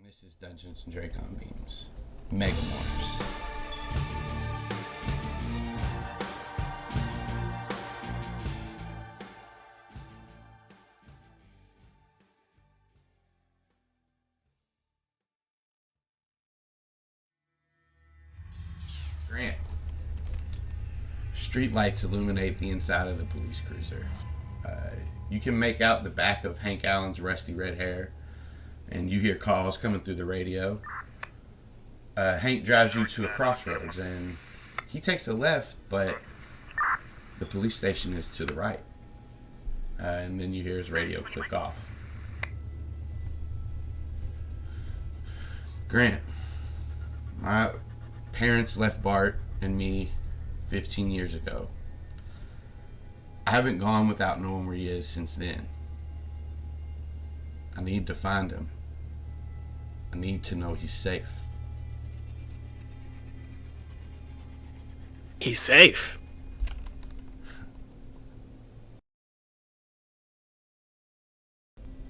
This is Dungeons and Dracon Beams. Megamorphs. Grant. Street lights illuminate the inside of the police cruiser. You can make out the back of Hank Allen's rusty red hair, and you hear calls coming through the radio. Hank drives you to a crossroads, and he takes a left, but the police station is to the right. And then you hear his radio click off. Grant, my parents left Bart and me 15 years ago. I haven't gone without knowing where he is since then. I need to find him. I need to know he's safe. He's safe.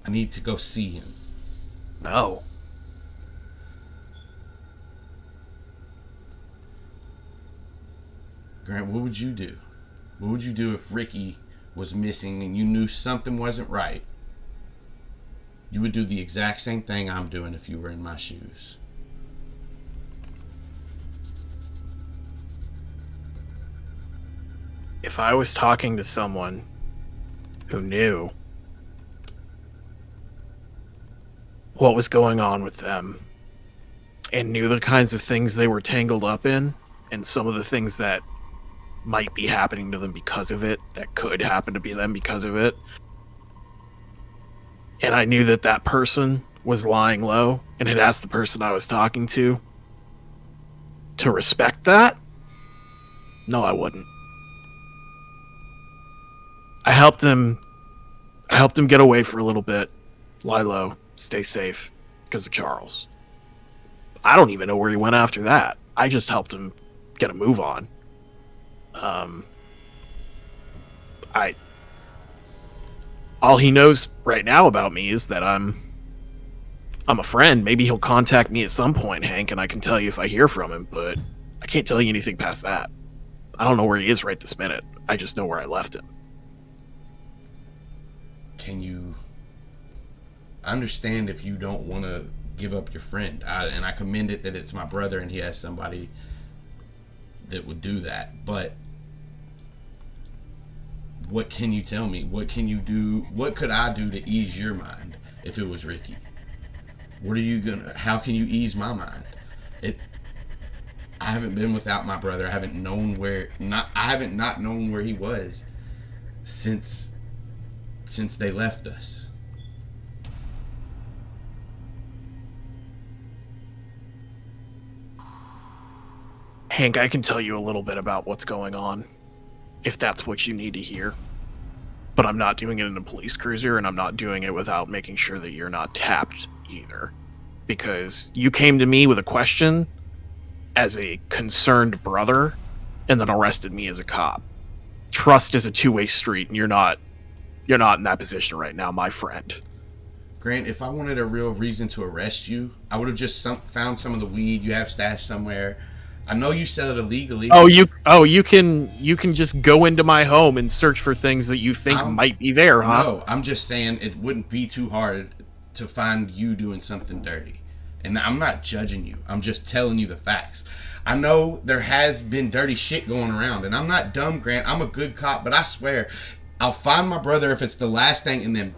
I need to go see him. No. Grant, what would you do? What would you do if Ricky was missing and you knew something wasn't right? You would do the exact same thing I'm doing if you were in my shoes. If I was talking to someone who knew what was going on with them and knew the kinds of things they were tangled up in and some of the things that might be happening to them because of it, that could happen to be them because of it, and I knew that that person was lying low and had asked the person I was talking to respect that, no, I wouldn't. I helped him get away for a little bit, lie low, stay safe, because of Charles. I don't even know where he went after that. I just helped him get a move on. All he knows right now about me is that I'm a friend. Maybe he'll contact me at some point, Hank, and I can tell you if I hear from him, but I can't tell you anything past that. I don't know where he is right this minute. I just know where I left him. Can you understand if you don't want to give up your friend? And I commend it that it's my brother and he has somebody that would do that, but what can you tell me? What can you do? What could I do to ease your mind if it was Ricky? How can you ease my mind? I haven't been without my brother. I haven't known not known where he was since they left us. Hank, I can tell you a little bit about what's going on, if that's what you need to hear. But I'm not doing it in a police cruiser, and I'm not doing it without making sure that you're not tapped either. Because you came to me with a question as a concerned brother, and then arrested me as a cop. Trust is a two-way street, and you're not in that position right now, my friend. Grant, if I wanted a real reason to arrest you, I would have just found some of the weed you have stashed somewhere. I know you sell it illegally. You can just go into my home and search for things that you think might be there, huh? No, I'm just saying it wouldn't be too hard to find you doing something dirty. And I'm not judging you. I'm just telling you the facts. I know there has been dirty shit going around, and I'm not dumb, Grant. I'm a good cop, but I swear, I'll find my brother if it's the last thing, and then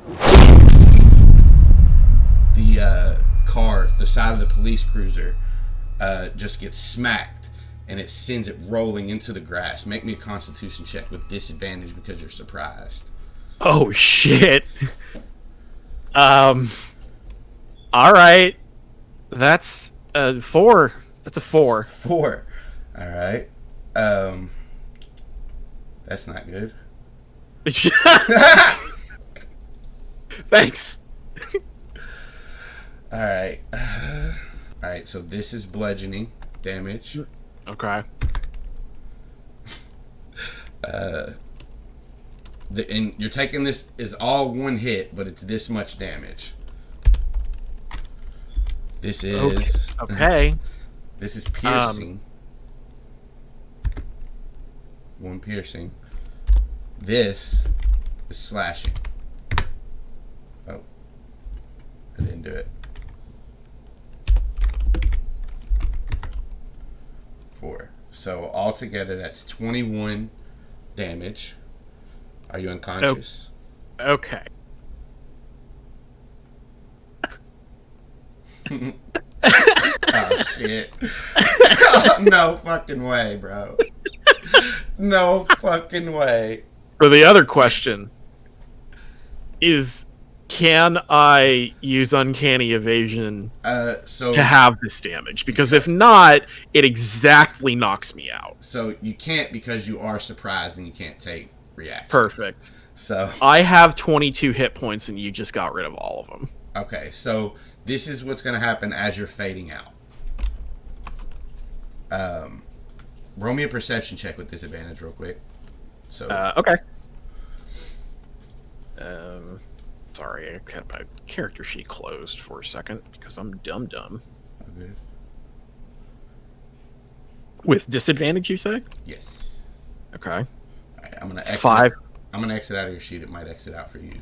the side of the police cruiser just gets smacked, and it sends it rolling into the grass. Make me a Constitution check with disadvantage because you're surprised. Oh, shit. All right. That's a 4. That's a 4. 4. All right. That's not good. Thanks. All right. All right, so this is bludgeoning damage. Okay. And you're taking this is all one hit, but it's this much damage. This is okay. This is piercing. 1 piercing. This is slashing. Oh, I didn't do it. 4. So altogether, that's 21 damage. Are you unconscious? Okay. Oh shit! No fucking way, bro. No fucking way. For the other question is, can I use Uncanny Evasion to have this damage? Because if not, it exactly knocks me out. So you can't, because you are surprised and you can't take reactions. Perfect. So I have 22 hit points and you just got rid of all of them. Okay, so this is what's going to happen as you're fading out. Roll me a perception check with disadvantage real quick. So okay. Sorry, I kept my character sheet closed for a second because I'm dumb. Okay. With disadvantage, you say? Yes. Okay. All right, I'm gonna exit. 5. I'm gonna exit out of your sheet. It might exit out for you,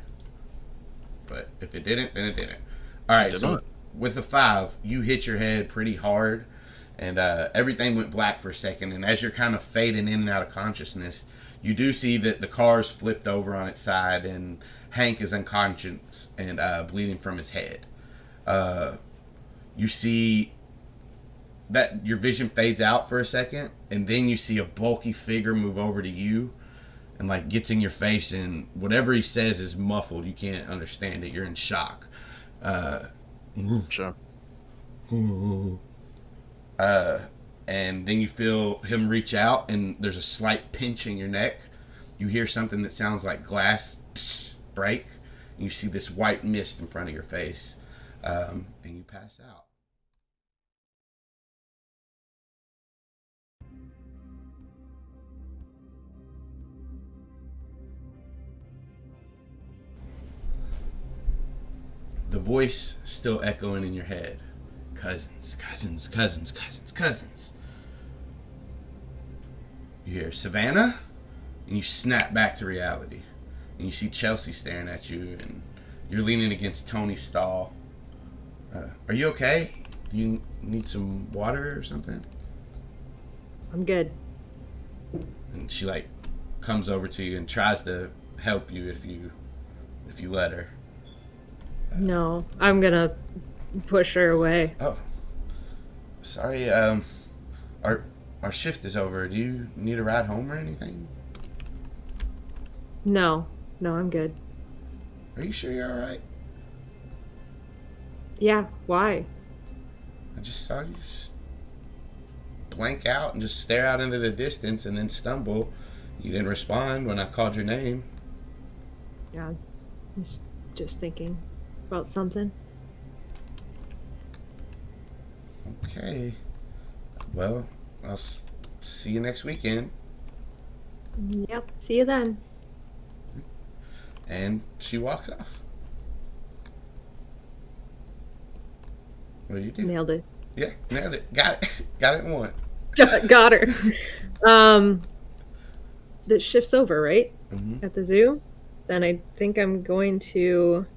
but if it didn't, then it didn't. All right. So with a 5, you hit your head pretty hard, and everything went black for a second. And as you're kind of fading in and out of consciousness, you do see that the car's flipped over on its side, and Hank is unconscious and bleeding from his head. You see that your vision fades out for a second, and then you see a bulky figure move over to you and like gets in your face, and whatever he says is muffled. You can't understand it. You're in shock. Sure. And then you feel him reach out, and there's a slight pinch in your neck. You hear something that sounds like glass break. And you see this white mist in front of your face, and you pass out. The voice still echoing in your head. Cousins, cousins, cousins, cousins, cousins. You hear Savannah, and you snap back to reality. And you see Chelsea staring at you, and you're leaning against Tony's stall. Are you okay? Do you need some water or something? I'm good. And she like comes over to you and tries to help you if you let her. No, I'm gonna push her away. Oh, sorry. Our shift is over. Do you need a ride home or anything? No, I'm good. Are you sure you're all right? Yeah, why? I just saw you blank out and just stare out into the distance and then stumble. You didn't respond when I called your name. Yeah, I was just thinking about something. Okay. Well, I'll see you next weekend. Yep, see you then. And she walks off. What do you do? Nailed it. Yeah, nailed it. Got it. Got it in one. Got her. The shift's over, right? Mm-hmm. At the zoo? Then I think I'm going to...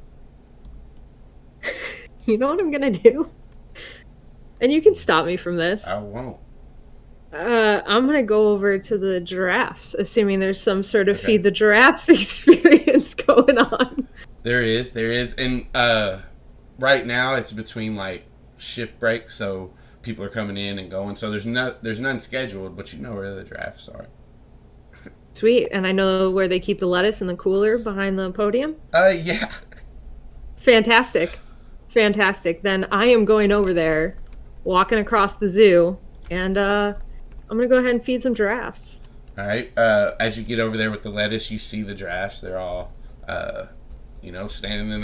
You know what I'm gonna do? And you can stop me from this. I won't. I'm gonna go over to the giraffes, assuming there's some sort of feed the giraffes experience going on. There is, and right now it's between like shift breaks, so people are coming in and going. So there's none scheduled, but you know where the giraffes are. Sweet, and I know where they keep the lettuce in the cooler behind the podium. Yeah. Fantastic. Then I am going over there, walking across the zoo, and I'm gonna go ahead and feed some giraffes. All right. As you get over there with the lettuce, you see the giraffes. They're all, standing, and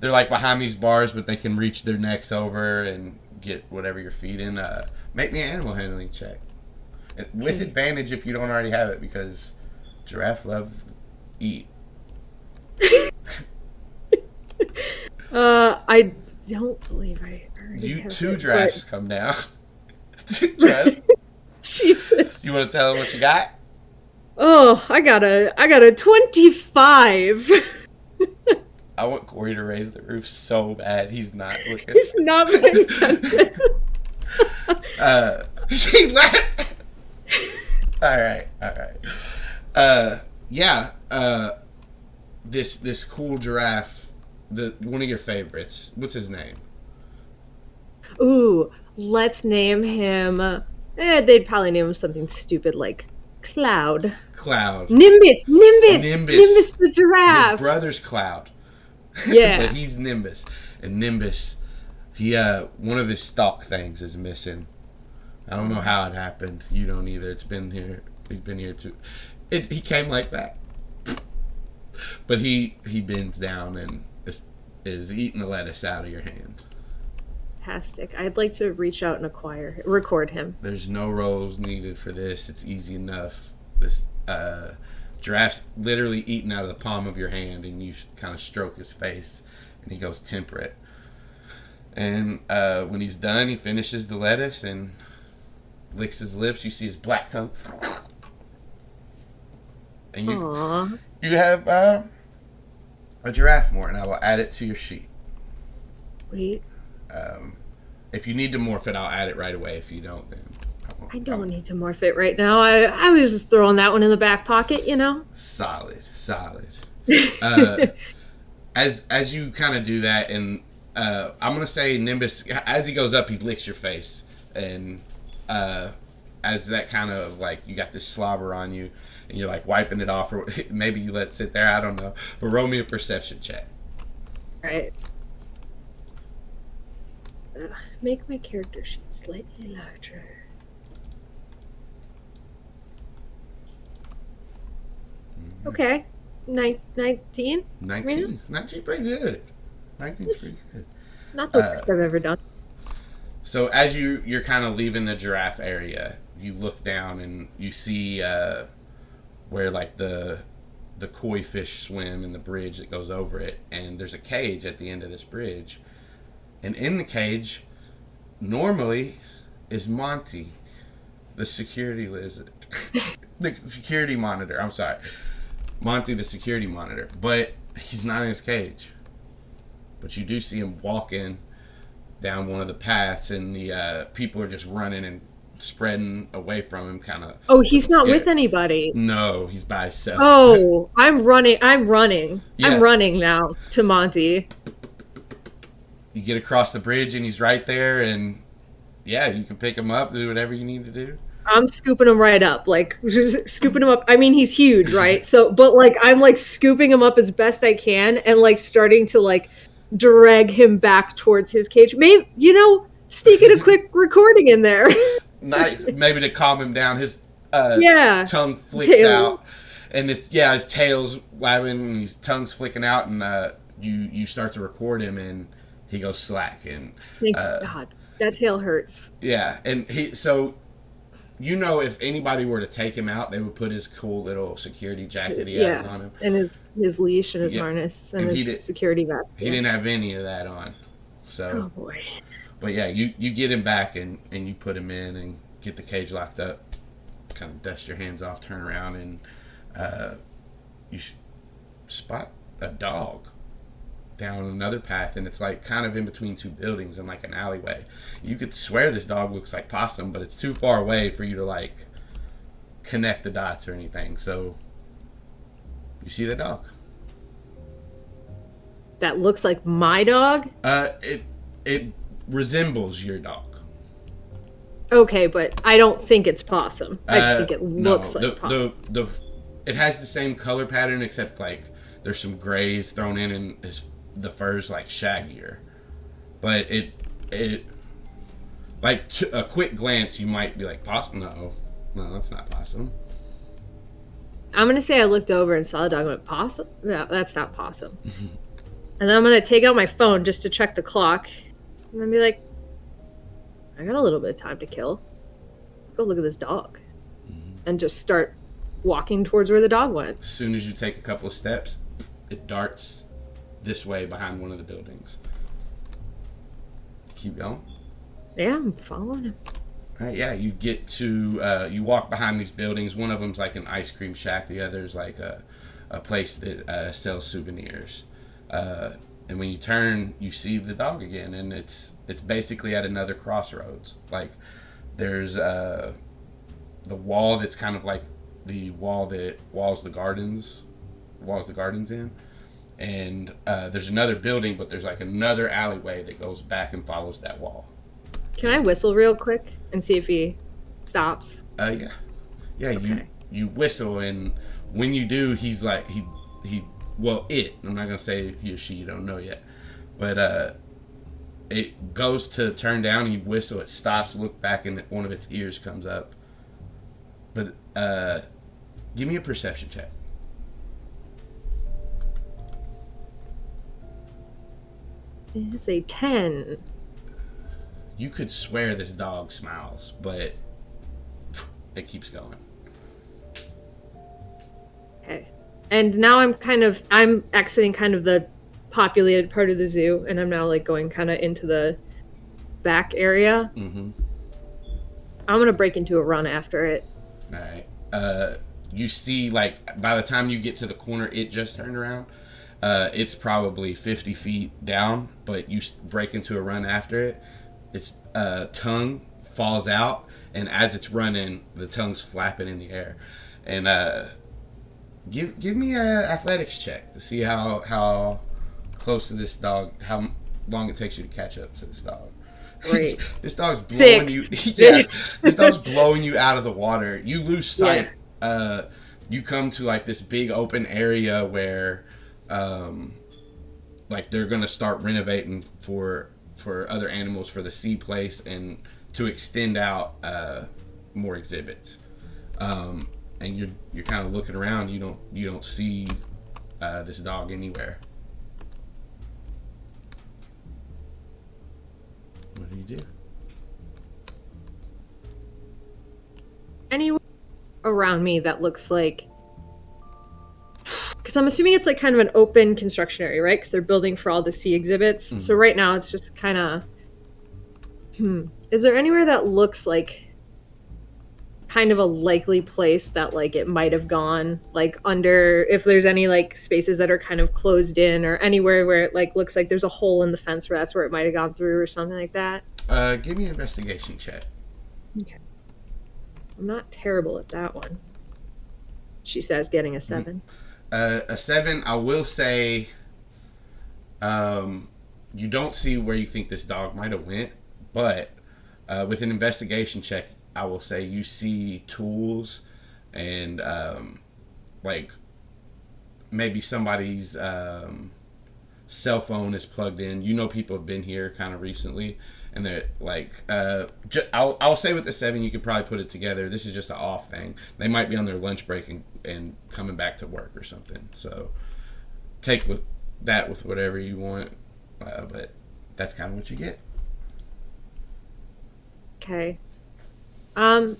they're like behind these bars, but they can reach their necks over and get whatever you're feeding. Make me an animal handling check with advantage if you don't already have it, because giraffe love eat. don't believe I already You have two it, drafts come down. Two drafts. Jesus. You want to tell them what you got? Oh, I got a 25. I want Corey to raise the roof so bad. He's not looking. He's not paying attention. She laughed. All right. Yeah. This cool giraffe, one of your favorites. What's his name? Ooh, let's name him. They'd probably name him something stupid like Cloud. Nimbus the giraffe. His brother's Cloud. Yeah. But he's Nimbus. And Nimbus, he one of his stalk things is missing. I don't know how it happened. You don't either. It's been here. He's been here too. He came like that. But he bends down and is eating the lettuce out of your hand. Fantastic. I'd like to reach out and record him. There's no rolls needed for this. It's easy enough. This giraffe's literally eating out of the palm of your hand, and you kind of stroke his face, and he goes temperate. And when he's done, he finishes the lettuce and licks his lips. You see his black tongue. And you have a giraffe more, and I will add it to your sheet. Wait. If you need to morph it, I'll add it right away. If you don't, then I don't need to morph it right now. I was just throwing that one in the back pocket, you know? Solid. As you kind of do that, and I'm going to say Nimbus, as he goes up, he licks your face. And as that kind of, like, you got this slobber on you, and you're, like, wiping it off, or maybe you let it sit there, I don't know. But roll me a perception check. Right. Make my character sheet slightly larger. Mm-hmm. Okay. 19? 19? 19 pretty good. 19's pretty good. Not the worst I've ever done. So as you're kind of leaving the giraffe area, you look down and you see where like the koi fish swim in the bridge that goes over it, and there's a cage at the end of this bridge. And in the cage, normally, is Monty, the security lizard. The security monitor, I'm sorry. Monty, the security monitor. But he's not in his cage. But you do see him walking down one of the paths, and the people are just running and spreading away from him, kind of. Oh, he's not with anybody. No, he's by himself. Oh, I'm running. Yeah. I'm running now to Monty. You get across the bridge and he's right there, and yeah, you can pick him up, do whatever you need to do. I'm scooping him right up, like just scooping him up. I mean, he's huge, right? So, but like I'm like scooping him up as best I can, and like starting to like drag him back towards his cage. Maybe sneaking a quick recording in there. Nice, maybe to calm him down. His tongue flicks out, and his tail's wagging, and his tongue's flicking out, and you start to record him, and he goes slack, and thank God, that tail hurts. Yeah, and if anybody were to take him out, they would put his cool little security jacket he has on him, and his leash and his harness and his security vest. He didn't have any of that on, so. Oh boy. But yeah, you get him back and you put him in and get the cage locked up. Kind of dust your hands off, turn around, and you spot a dog down another path, and it's like kind of in between two buildings and like an alleyway. You could swear this dog looks like Possum, but it's too far away for you to like connect the dots or anything. So you see the dog. That looks like my dog? It resembles your dog. Okay, but I don't think it's Possum. I just think it looks like Possum. It has the same color pattern, except like there's some grays thrown in, and the fur's like shaggier. But it like a quick glance, you might be like, Possum? No, that's not Possum. I'm gonna say I looked over and saw the dog and went, Possum? No, that's not Possum. And then I'm gonna take out my phone just to check the clock. And then be like, I got a little bit of time to kill. Let's go look at this dog. Mm-hmm. And just start walking towards where the dog went. As soon as you take a couple of steps, it darts this way behind one of the buildings. Keep going. Yeah, I'm following him. Yeah, you get to, you walk behind these buildings. One of them's like an ice cream shack. The other's like a place that sells souvenirs. And when you turn, you see the dog again, and it's basically at another crossroads. Like, there's the wall that's kind of like the wall that walls the gardens in. And there's another building, but there's like another alleyway that goes back and follows that wall. Can I whistle real quick and see if he stops? Yeah. Okay. You whistle, and when you do, he's like I'm not gonna say he or she, you don't know yet, but it goes to turn down, and you whistle, it stops, look back, and one of its ears comes up. But give me a perception check. It's a 10. You could swear this dog smiles, but it keeps going. Okay. And now I'm exiting kind of the populated part of the zoo, and I'm now like going kind of into the back area. Mm-hmm. I'm gonna break into a run after it. All right. You see, like, by the time you get to the corner, it just turned around. It's probably 50 feet down, but you break into a run after it. Its tongue falls out, and as it's running, the tongue's flapping in the air. And give me an athletics check to see how close to this dog, how long it takes you to catch up to this dog. Great. This dog's blowing 6. you. Yeah, this dog's blowing you out of the water. You lose sight. Yeah. You come to like this big open area where, like, they're gonna start renovating for other animals for the sea place and to extend out more exhibits. And you're kind of looking around. You don't see this dog anywhere. What do you do? Anywhere around me that looks like, because I'm assuming it's like kind of an open construction area, right? Because they're building for all the sea exhibits. Mm-hmm. So right now it's just kind of, is there anywhere that looks like kind of a likely place that like it might have gone, like under, if there's any like spaces that are kind of closed in, or anywhere where it like looks like there's a hole in the fence where that's where it might have gone through or something like that? Give me an investigation check. Okay. I'm not terrible at that one. She says, getting a 7. A 7, I will say, you don't see where you think this dog might have went, but with an investigation check, I will say you see tools and like maybe somebody's cell phone is plugged in. You know, people have been here kind of recently, and they're like, I'll say with the 7, you could probably put it together. This is just an off thing. They might be on their lunch break and coming back to work or something. So take with whatever you want, but that's kind of what you get. Okay. Then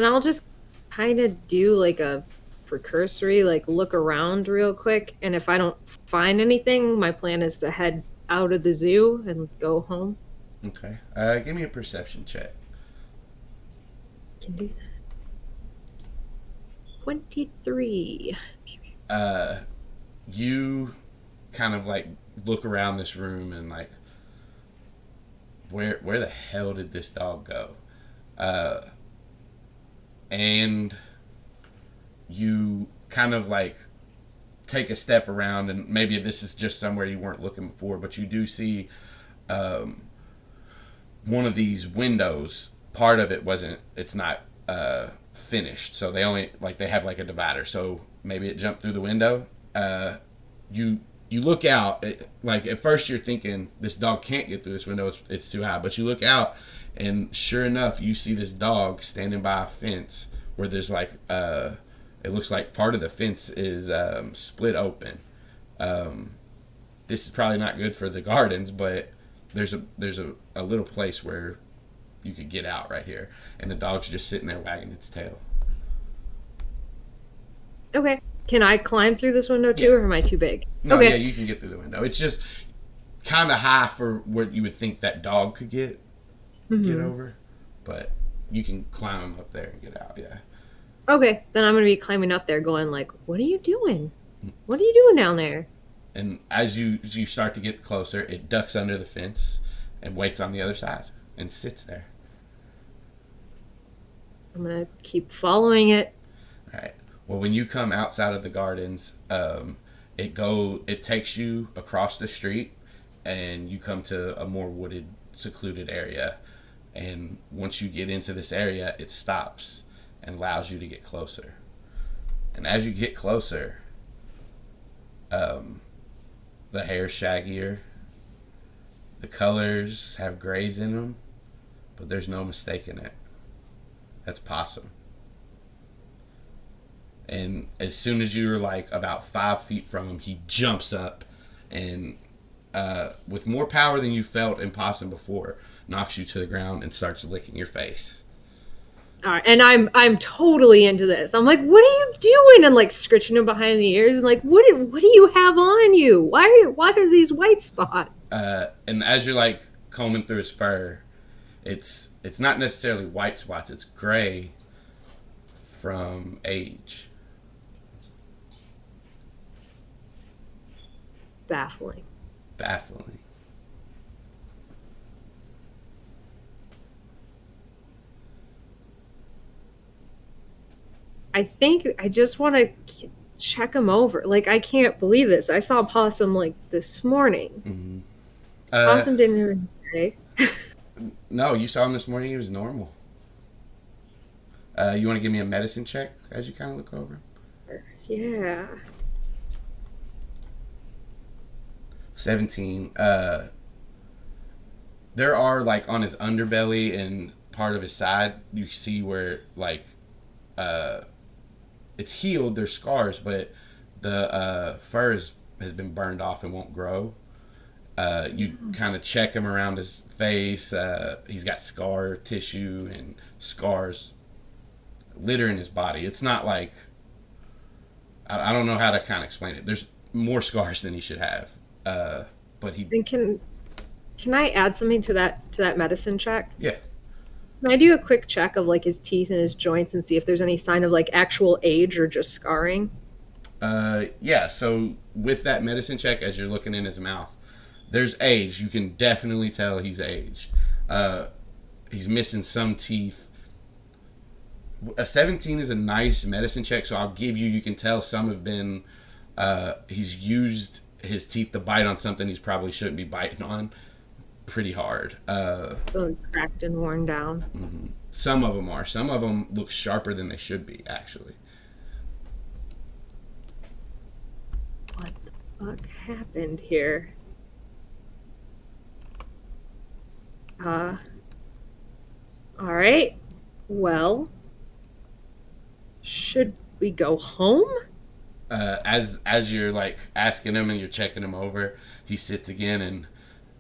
I'll just kind of do like a precursory, like look around real quick, and if I don't find anything, my plan is to head out of the zoo and go home. Okay. Give me a perception check. Can do that. 23. You kind of like look around this room and like, where the hell did this dog go? And you kind of like take a step around, and maybe this is just somewhere you weren't looking before, but you do see one of these windows. Part of it it's not finished, so they have like a divider, so maybe it jumped through the window. You look out, like at first you're thinking this dog can't get through this window, it's too high, but you look out, and sure enough, you see this dog standing by a fence where there's like, it looks like part of the fence is split open. This is probably not good for the gardens, but there's a little place where you could get out right here, and the dog's just sitting there wagging its tail. Okay. Can I climb through this window too, or am I too big? No, okay. Yeah, you can get through the window. It's just, kind of high for what you would think that dog could get over, but you can climb up there and get out. Yeah. Okay, then I'm gonna be climbing up there, going like, "What are you doing? What are you doing down there?" And as you start to get closer, it ducks under the fence and waits on the other side and sits there. I'm gonna keep following it. All right. Well, when you come outside of the gardens, it takes you across the street, and you come to a more wooded, secluded area. And once you get into this area, it stops and allows you to get closer. And as you get closer, the hair's shaggier, the colors have grays in them, but there's no mistaking it. That's possum. And as soon as you're like about 5 feet from him, he jumps up and with more power than you felt in possum before, knocks you to the ground and starts licking your face. All right, and I'm totally into this. I'm like, "What are you doing?" And like scratching him behind the ears, and like, "What do you have on you? Why are these white spots?" And as you're like combing through his fur, it's not necessarily white spots. It's gray from age. Baffling. I think I just want to check him over. Like, I can't believe this. I saw Possum like this morning. Mm-hmm. Possum didn't even say. No, you saw him this morning. He was normal. You want to give me a medicine check as you kind of look over? Yeah. 17. There are like on his underbelly and part of his side, you see where like it's healed. There's scars, but the fur has been burned off and won't grow. You kind of check him around his face. He's got scar tissue and scars littering his body. It's not like I don't know how to kind of explain it. There's more scars than he should have. But he. And can I add something to that medicine check? Yeah. Can I do a quick check of like his teeth and his joints and see if there's any sign of like actual age or just scarring? Yeah. So with that medicine check, as you're looking in his mouth, there's age. You can definitely tell he's aged. He's missing some teeth. A 17 is a nice medicine check, so I'll give you. You can tell some have been. He's used his teeth to bite on something he probably shouldn't be biting on. Pretty hard. So cracked and worn down. Mm-hmm. Some of them are. Some of them look sharper than they should be, actually. What the fuck happened here? All right. Well, should we go home? As you're like asking him and you're checking him over, he sits again and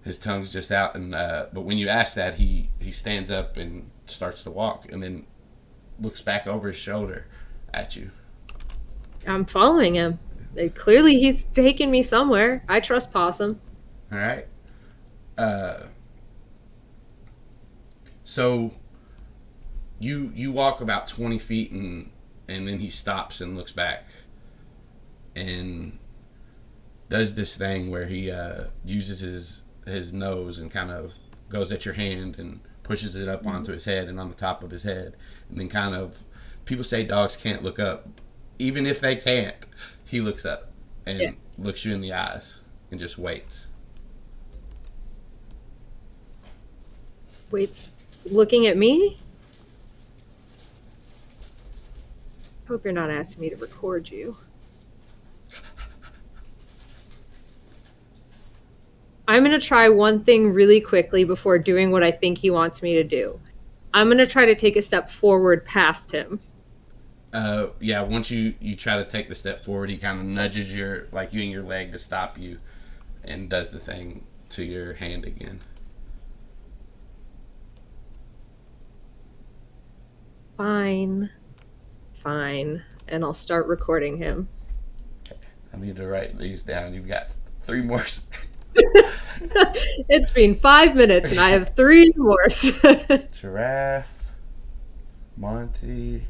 his tongue's just out. And but when you ask that, he stands up and starts to walk and then looks back over his shoulder at you. I'm following him. Clearly, he's taking me somewhere. I trust Possum. All right. So you walk about 20 feet and then he stops and looks back and does this thing where he uses his nose and kind of goes at your hand and pushes it up onto his head and on the top of his head, and then kind of, people say dogs can't look up. Even if they can't, he looks up and looks you in the eyes and just waits. Waits, looking at me? Hope you're not asking me to record you. I'm going to try one thing really quickly before doing what I think he wants me to do. I'm going to try to take a step forward past him. Yeah, once you try to take the step forward, he kind of nudges using your leg to stop you and does the thing to your hand again. Fine. And I'll start recording him. I need to write these down. You've got 3 more It's been 5 minutes and I have 3 morphs. Giraffe, Monty,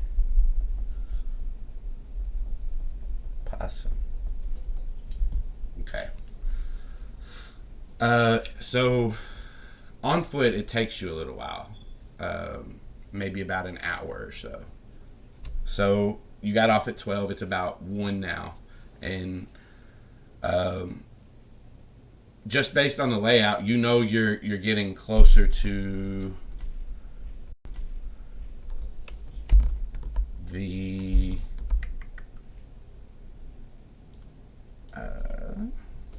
possum. Okay. So on foot it takes you a little while, maybe about an hour or so. So you got off at 12. It's about 1 now, and just based on the layout, you know you're getting closer to the.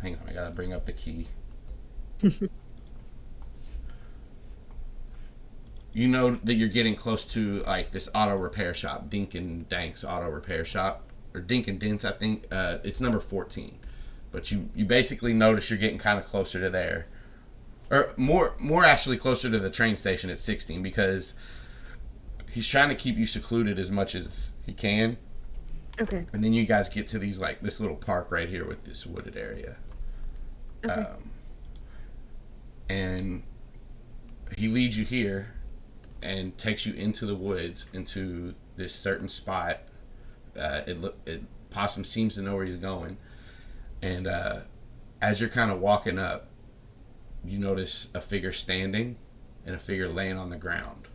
Hang on, I gotta bring up the key. You know that you're getting close to like this auto repair shop, Dink and Dank's auto repair shop, or Dink and Dents, I think. It's number 14, but you basically notice you're getting kind of closer to there, or more actually closer to the train station at 16, because he's trying to keep you secluded as much as he can. Okay. And then you guys get to these like this little park right here with this wooded area. Okay. And he leads you here and takes you into the woods, into this certain spot. Possum seems to know where he's going, and as you're kind of walking up, you notice a figure standing and a figure laying on the ground.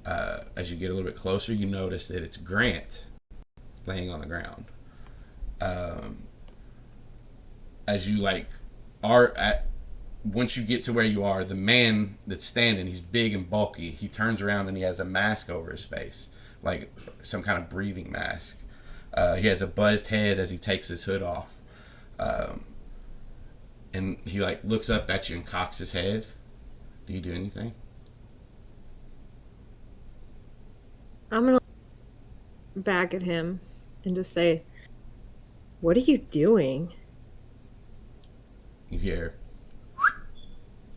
As you get a little bit closer, you notice that it's Grant laying on the ground. As you once you get to where you are, the man that's standing, he's big and bulky. He turns around and he has a mask over his face, like some kind of breathing mask. He has a buzzed head as he takes his hood off. And he like looks up at you and cocks his head. Do you do anything? I'm gonna look back at him and just say, "What are you doing?" You hear,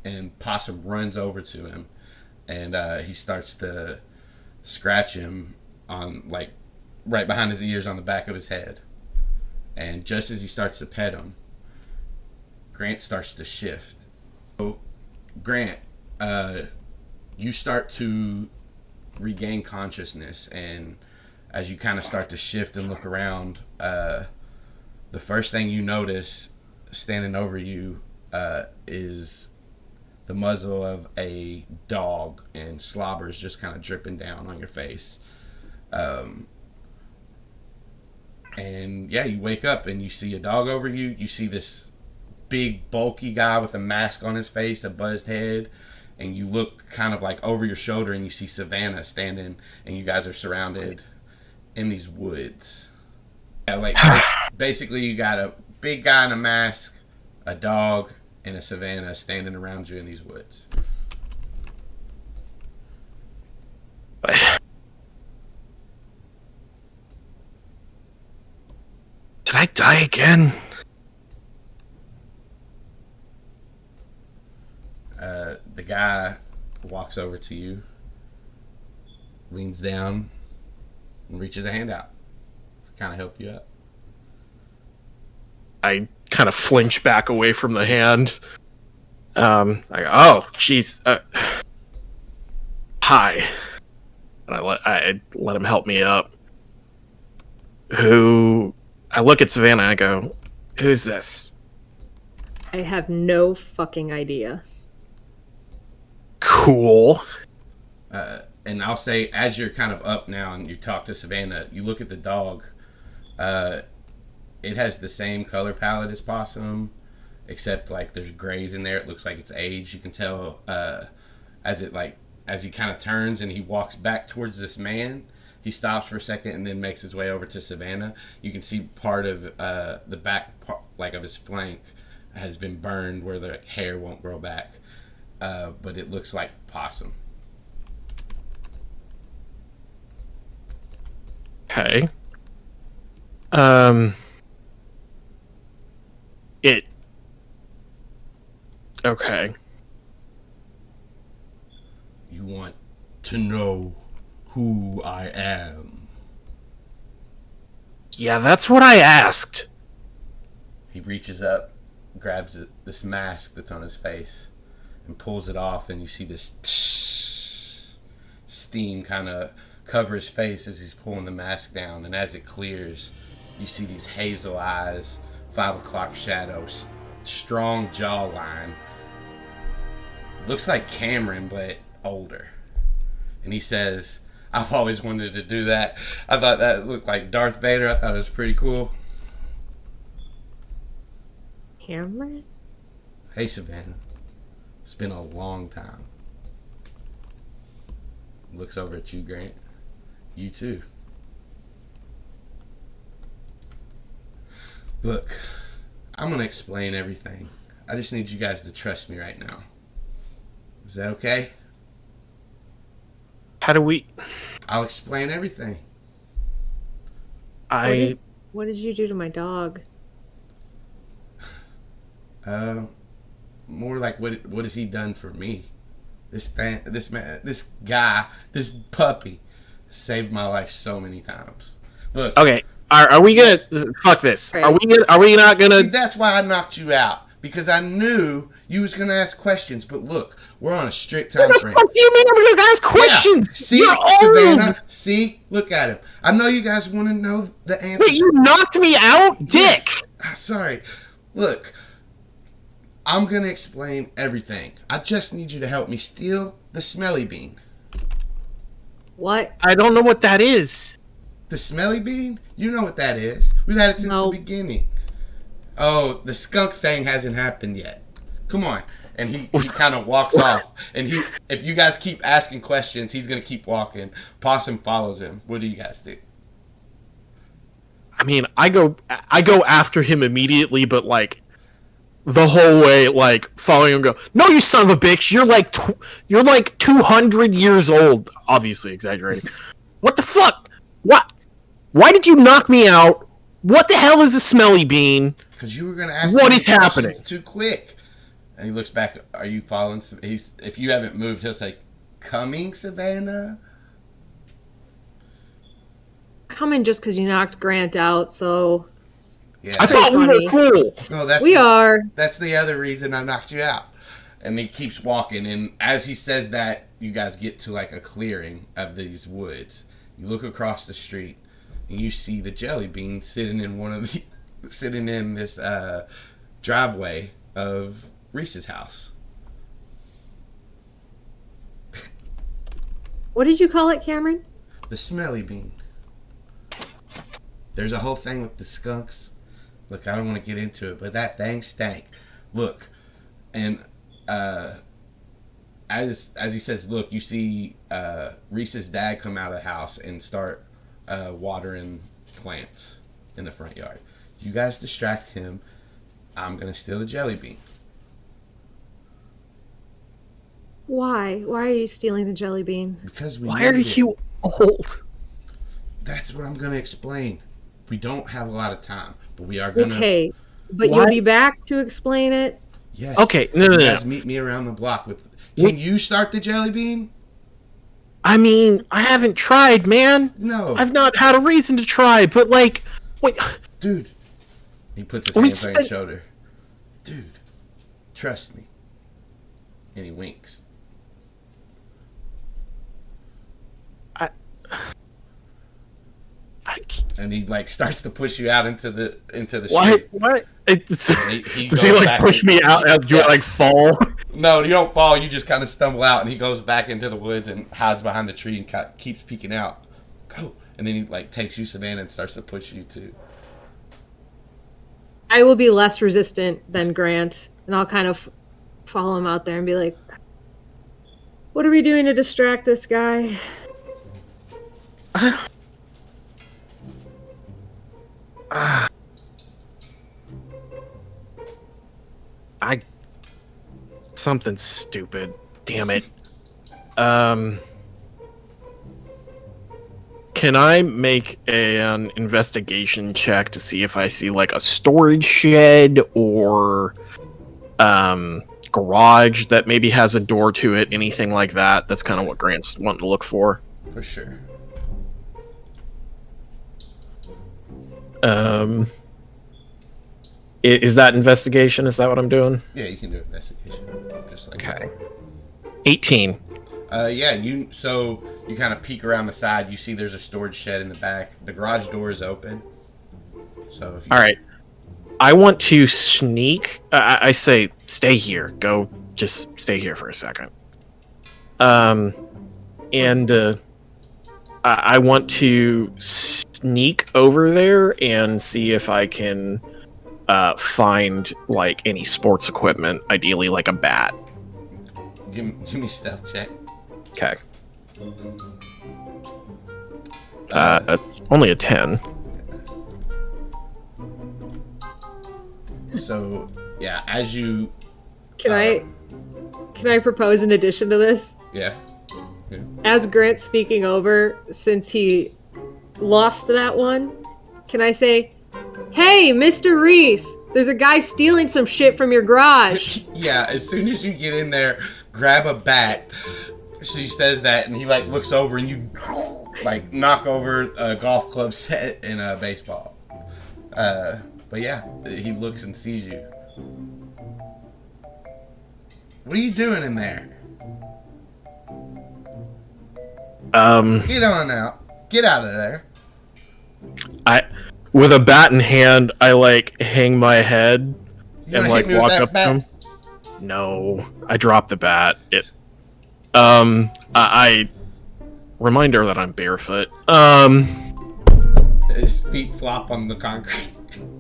and Possum runs over to him, and he starts to scratch him on like right behind his ears on the back of his head. And just as he starts to pet him, Grant starts to shift. So, Grant, you start to regain consciousness, and as you kind of start to shift and look around, the first thing you notice standing over you is the muzzle of a dog, and slobber is just kind of dripping down on your face. And yeah, you wake up and you see a dog over you. You see this big bulky guy with a mask on his face, a buzzed head, and you look kind of like over your shoulder and you see Savannah standing, and you guys are surrounded in these woods. Yeah, like basically you got a big guy in a mask, a dog, and a Savannah standing around you in these woods. Did I die again? The guy walks over to you, leans down, and reaches a hand out to kind of help you up. I kind of flinch back away from the hand. I go, "Oh, jeez. Hi." And I let him help me up. I look at Savannah and I go, "Who's this?" I have no fucking idea. Cool. And I'll say, as you're kind of up now and you talk to Savannah, you look at the dog. It has the same color palette as Possum, except like there's grays in there. It looks like it's aged. You can tell as he kind of turns and he walks back towards this man. He stops for a second and then makes his way over to Savannah. You can see part of the back part, like of his flank, has been burned where the hair won't grow back. But it looks like Possum. Okay. Okay. You want to know who I am? Yeah, that's what I asked. He reaches up, grabs this mask that's on his face and pulls it off, and you see this steam kind of cover his face as he's pulling the mask down. And as it clears, you see these hazel eyes, 5 o'clock shadow, strong jawline. Looks like Cameron, but older. And he says, I've always wanted to do that. I thought that looked like Darth Vader. I thought it was pretty cool. Cameron? Hey, Savannah. It's been a long time. Looks over at you, Grant. You too. Look, I'm going to explain everything. I just need you guys to trust me right now. Is that okay? How do we... I'll explain everything. What did you do to my dog? More like what has he done for me? This guy, this puppy, saved my life so many times. Look. Okay, are we gonna fuck this? Right. Are we not gonna? See, that's why I knocked you out, because I knew you was gonna ask questions. But look, we're on a strict time frame. What the fuck do you mean I'm gonna ask questions? Yeah. See, You're Savannah. old. See, look at him. I know you guys want to know the answers. Wait, you knocked me out, dick. Sorry. Look, I'm going to explain everything. I just need you to help me steal the smelly bean. What? I don't know what that is. The smelly bean? You know what that is. We've had it since the beginning. Oh, the skunk thing hasn't happened yet. Come on. And he kind of walks off. And if you guys keep asking questions, he's going to keep walking. Possum follows him. What do you guys do? I mean, I go after him immediately, but like the whole way, like following him. Go, no, you son of a bitch! You're like 200 years old. Obviously exaggerating. What the fuck? What? Why did you knock me out? What the hell is a smelly bean? Because you were going to ask. What is happening? Too quick. And he looks back. Are you following? If you haven't moved, he'll say, "Coming, Savannah." Coming just because you knocked Grant out, so... Yeah. I thought we were cool. No, are. That's the other reason I knocked you out. And he keeps walking, and as he says that, you guys get to like a clearing of these woods. You look across the street, and you see the jelly bean sitting in this driveway of Reese's house. What did you call it, Cameron? The smelly bean. There's a whole thing with the skunks. Look, I don't want to get into it, but that thing stank. Look, and as he says, look, you see Reese's dad come out of the house and start watering plants in the front yard. You guys distract him. I'm going to steal the jelly bean. Why? Why are you stealing the jelly bean? Because we Why are you old? That's what I'm going to explain. We don't have a lot of time, but we are going to... Okay, but you'll be back to explain it? Yes. Okay, no. You guys meet me around the block with... Can you start the jelly bean? I mean, I haven't tried, man. No. I've not had a reason to try, but like... Wait. Dude. He puts his hands on your shoulder. Dude, trust me. And he winks. And he like starts to push you out into the street. What? Does he he like push me out and you like fall? No, you don't fall. You just kind of stumble out, and he goes back into the woods and hides behind the tree and keeps peeking out. Go, and then he like takes you, Savannah, and starts to push you too. I will be less resistant than Grant, and I'll kind of follow him out there and be like, "What are we doing to distract this guy?" Something stupid. Damn it. Can I make an investigation check to see if I see like a storage shed or garage that maybe has a door to it, anything like that? That's kind of what Grant's wanting to look for. For sure. Is that investigation? Is that what I'm doing? Yeah, you can do investigation. Just like Okay. 18. Yeah, you kind of peek around the side. You see there's a storage shed in the back. The garage door is open. So if you... All right. I want to sneak. I say, stay here. Go. Just stay here for a second. And I want to sneak over there and see if I can find like any sports equipment, ideally like a bat. Give me stealth check. Okay. That's only a 10. So yeah, as you Can I propose an addition to this? yeah. As Grant's sneaking over, since he lost that one, can I say, "Hey, Mr. Reese, there's a guy stealing some shit from your garage." Yeah, as soon as you get in there, grab a bat. She says that, and he like looks over, and you like knock over a golf club set and a baseball. But yeah, he looks and sees you. What are you doing in there? Get on out. Get out of there. With a bat in hand, I like hang my head You and wanna like hit me with walk that up to bat? him. No, I drop the bat. I reminder that I'm barefoot. His feet flop on the concrete.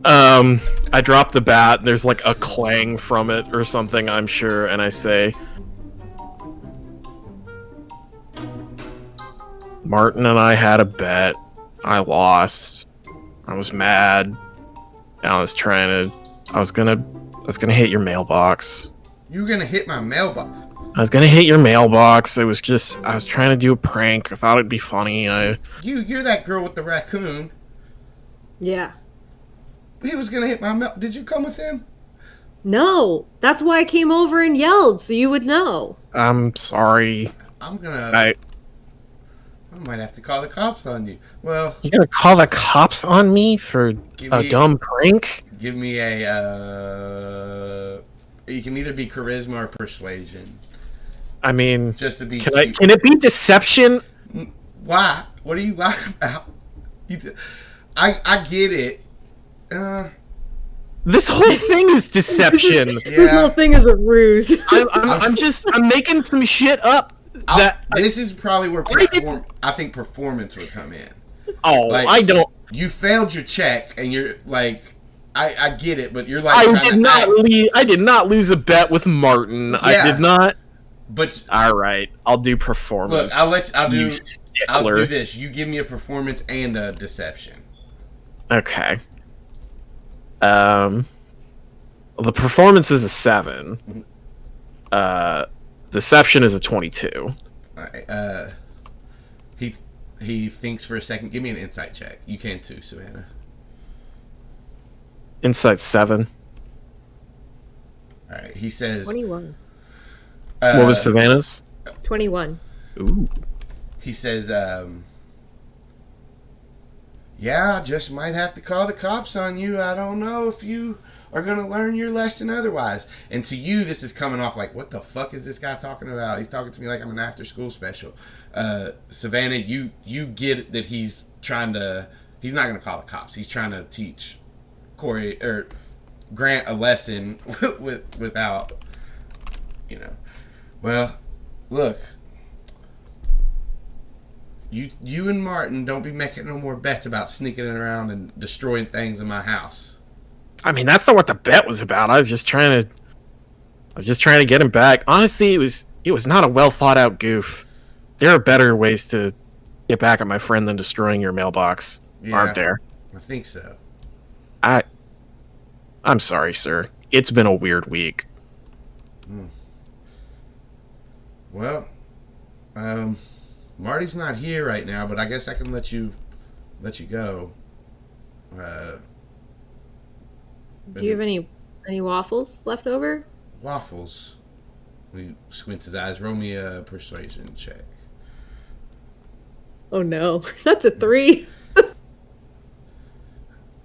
I drop the bat. There's like a clang from it or something, I'm sure, and I say, Martin and I had a bet. I lost. I was mad. And I was gonna hit your mailbox. You were gonna hit my mailbox. I was gonna hit your mailbox. I was trying to do a prank. I thought it'd be funny. You're that girl with the raccoon. Yeah. He was gonna hit my mail. Did you come with him? No, that's why I came over and yelled, so you would know. I'm sorry. I might have to call the cops on you. Well, You're gonna call the cops on me for a dumb prank? Give me a. You can either be charisma or persuasion. I mean, Just to be. can it be deception? Why? What are you lying about? I get it. This whole thing is deception. This whole thing is a ruse. I'm making some shit up. This is probably where I think performance would come in. Oh, Like, I don't. You failed your check, and you're like, I get it, but you're like, I did not lose a bet with Martin. Yeah. I did not. But all right, I'll do performance. Look, I'll do this. You give me a performance and a deception. Okay. The performance is a 7. Deception is a 22. Alright, he thinks for a second. Give me an insight check. You can too, Savannah. Insight 7. Alright, he says 21. What was Savannah's? 21. Ooh. He says, yeah, just might have to call the cops on you. I don't know if you are going to learn your lesson otherwise. And to you, this is coming off like, what the fuck is this guy talking about? He's talking to me like I'm an after-school special. Savannah, you get that he's not going to call the cops. He's trying to teach Corey, or Grant a lesson without, Well, look. You and Martin don't be making no more bets about sneaking around and destroying things in my house. I mean, that's not what the bet was about. I was just trying to get him back. Honestly, it was not a well thought out goof. There are better ways to get back at my friend than destroying your mailbox, aren't there? I think so. I'm sorry, sir. It's been a weird week. Well, Marty's not here right now, but I guess I can let you go. Do you have any waffles left over? Waffles? He squints his eyes. Roll me a persuasion check. Oh no, that's a 3.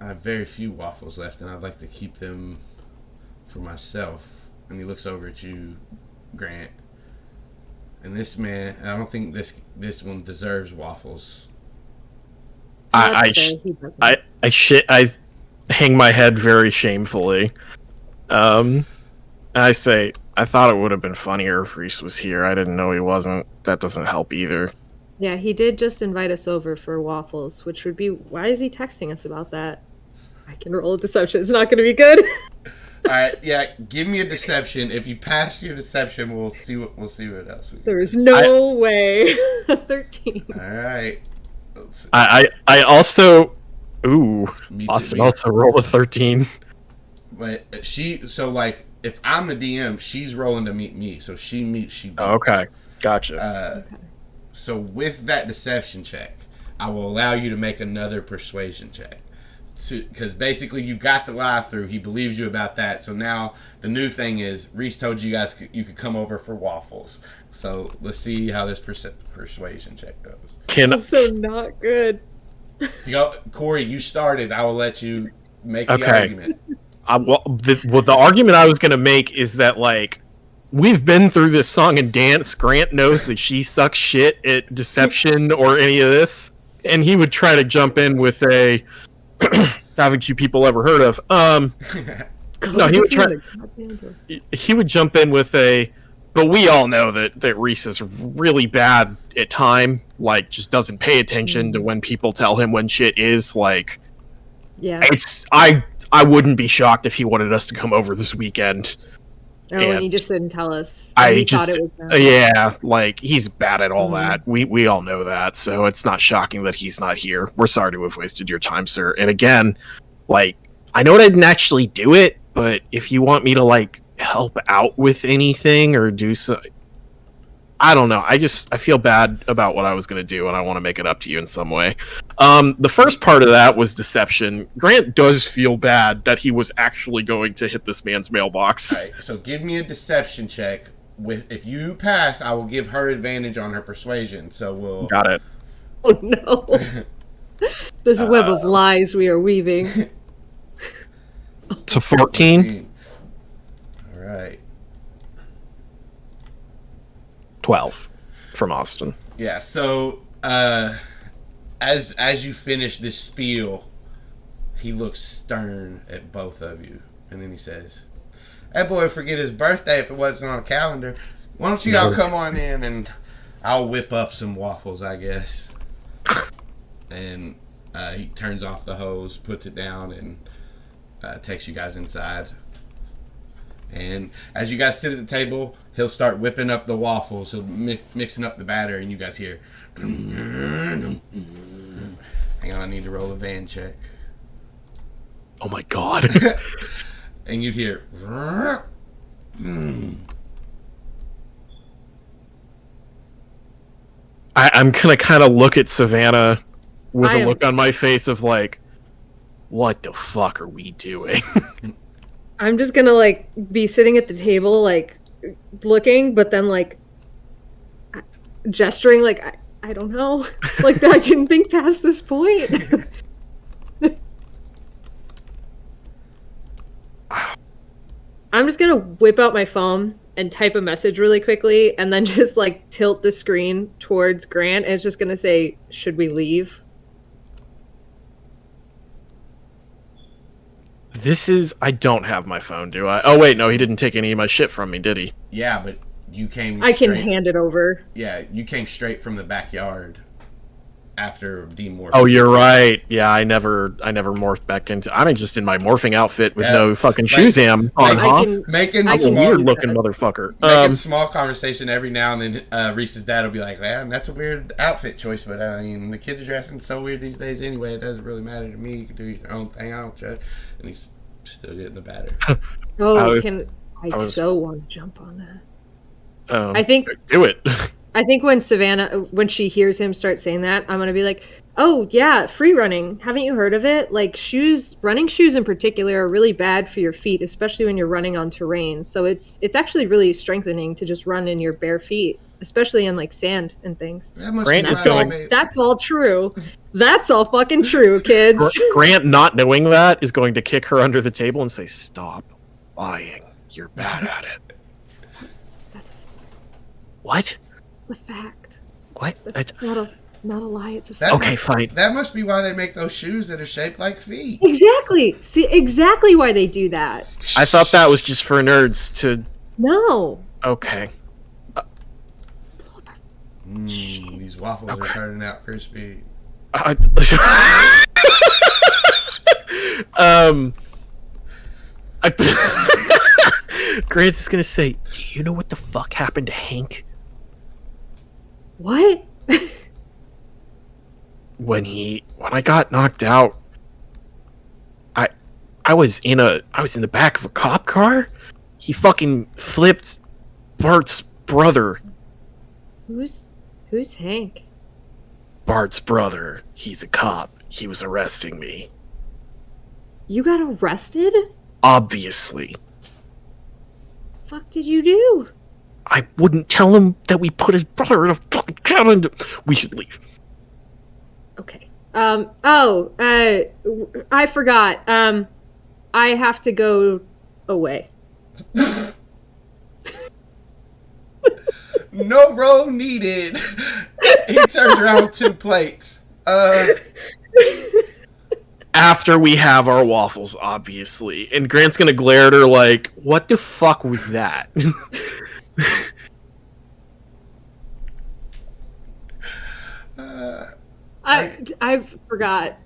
I have very few waffles left, and I'd like to keep them for myself. And he looks over at you, Grant. And this man, I don't think this one deserves waffles. I hang my head very shamefully. I say, I thought it would have been funnier if Reese was here. I didn't know he wasn't. That doesn't help either. Yeah, he did just invite us over for waffles, which would be, why is he texting us about that? I can roll a deception. It's not going to be good. All right, yeah, give me a deception. If you pass your deception, we'll see what else we can There is no way. 13. All right. Let's see. I also, Me Austin too. also rolled a 13. But so like, if I'm the DM, she's rolling to meet me. So she beats. Okay, gotcha. So with that deception check, I will allow you to make another persuasion check. Because basically you got the lie through. He believes you about that. So now the new thing is Reese told you guys you could come over for waffles. So let's see how this persuasion check goes. That's so not good. Corey, you started. I will let you make the argument. The argument I was going to make is that, like, we've been through this song and dance. Grant knows that she sucks shit at deception or any of this. And he would try to jump in with a... haven't you people ever heard of? No, he would jump in with a... But we all know that Reese is really bad at time. Like, just doesn't pay attention to when people tell him when shit is. Like, yeah. I wouldn't be shocked if he wanted us to come over this weekend. Oh, and he just didn't tell us. Thought it was bad. like, he's bad at all that. We all know that, so it's not shocking that he's not here. We're sorry to have wasted your time, sir. And again, like, I know I didn't actually do it, but if you want me to, like, help out with anything or do so, I don't know. I feel bad about what I was going to do, and I want to make it up to you in some way. The first part of that was deception. Grant does feel bad that he was actually going to hit this man's mailbox. All right, so give me a deception check. If you pass, I will give her advantage on her persuasion. So we'll... Got it. Oh, no. This web of lies we are weaving. So 14? All right. 12 from Austin. Yeah, so as you finish this spiel, he looks stern at both of you, and then he says, "That boy would forget his birthday if it wasn't on a calendar. Why don't you all come on in and I'll whip up some waffles, I guess." And he turns off the hose, puts it down, and takes you guys inside. And as you guys sit at the table, he'll start whipping up the waffles. He'll mixing up the batter, and you guys hear. Hang on, I need to roll a van check. Oh my god. And you hear. I'm gonna kind of look at Savannah with a look on my face of like, what the fuck are we doing? I'm just gonna, like, be sitting at the table, like, looking, but then, like, gesturing, like, I don't know. Like, I didn't think past this point. I'm just gonna whip out my phone and type a message really quickly, and then just, like, tilt the screen towards Grant, and it's just gonna say, "Should we leave?" I don't have my phone, do I? Oh, wait, no, he didn't take any of my shit from me, did he? Yeah, but you came I can hand it over. Yeah, you came straight from the backyard after demorphing. Oh, you're right. Yeah, I never morphed back into... I'm just in my morphing outfit with no fucking shoes on, huh? Making I'm a weird-looking motherfucker. Making small conversation every now and then. Reese's dad will be like, "Man, that's a weird outfit choice, but I mean, the kids are dressing so weird these days anyway. It doesn't really matter to me. You can do your own thing. I don't judge." And he's still getting the batter. I so want to jump on that. I think do it. I think when Savannah, when she hears him start saying that, I'm gonna be like, "Oh yeah, free running. Haven't you heard of it? Like running shoes in particular are really bad for your feet, especially when you're running on terrain. So it's actually really strengthening to just run in your bare feet, especially in like sand and things." Grant is going. That's all true. That's all fucking true, kids. Grant, not knowing that, is going to kick her under the table and say, "Stop lying. You're bad at it." What? The fact. What? That's not a lie. It's a fact. Okay, fine. That must be why they make those shoes that are shaped like feet. Exactly. See, exactly why they do that. I thought that was just for nerds to... No. Okay. These waffles are turning out crispy. Grant's is gonna say, "Do you know what the fuck happened to Hank? What? When I got knocked out, I was in the back of a cop car. He fucking flipped Bart's brother. Who's Hank? Bart's brother. He's a cop. He was arresting me. You got arrested? Obviously. Fuck did you do? I wouldn't tell him that we put his brother in a fucking cabin. We should leave. Okay. I forgot. I have to go away. No roll needed. He turns around with 2 plates. After we have our waffles, obviously. And Grant's gonna glare at her like, "What the fuck was that?" I forgot.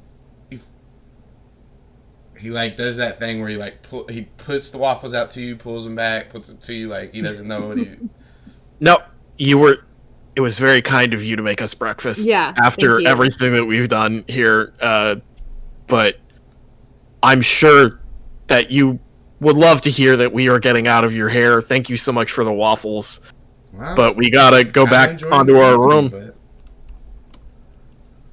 He like does that thing where he like he puts the waffles out to you, pulls them back, puts them to you like he doesn't know what he. No, it was very kind of you to make us breakfast. Yeah. After everything that we've done here, but I'm sure that you would love to hear that we are getting out of your hair. Thank you so much for the waffles. Well, but we gotta go back onto our room.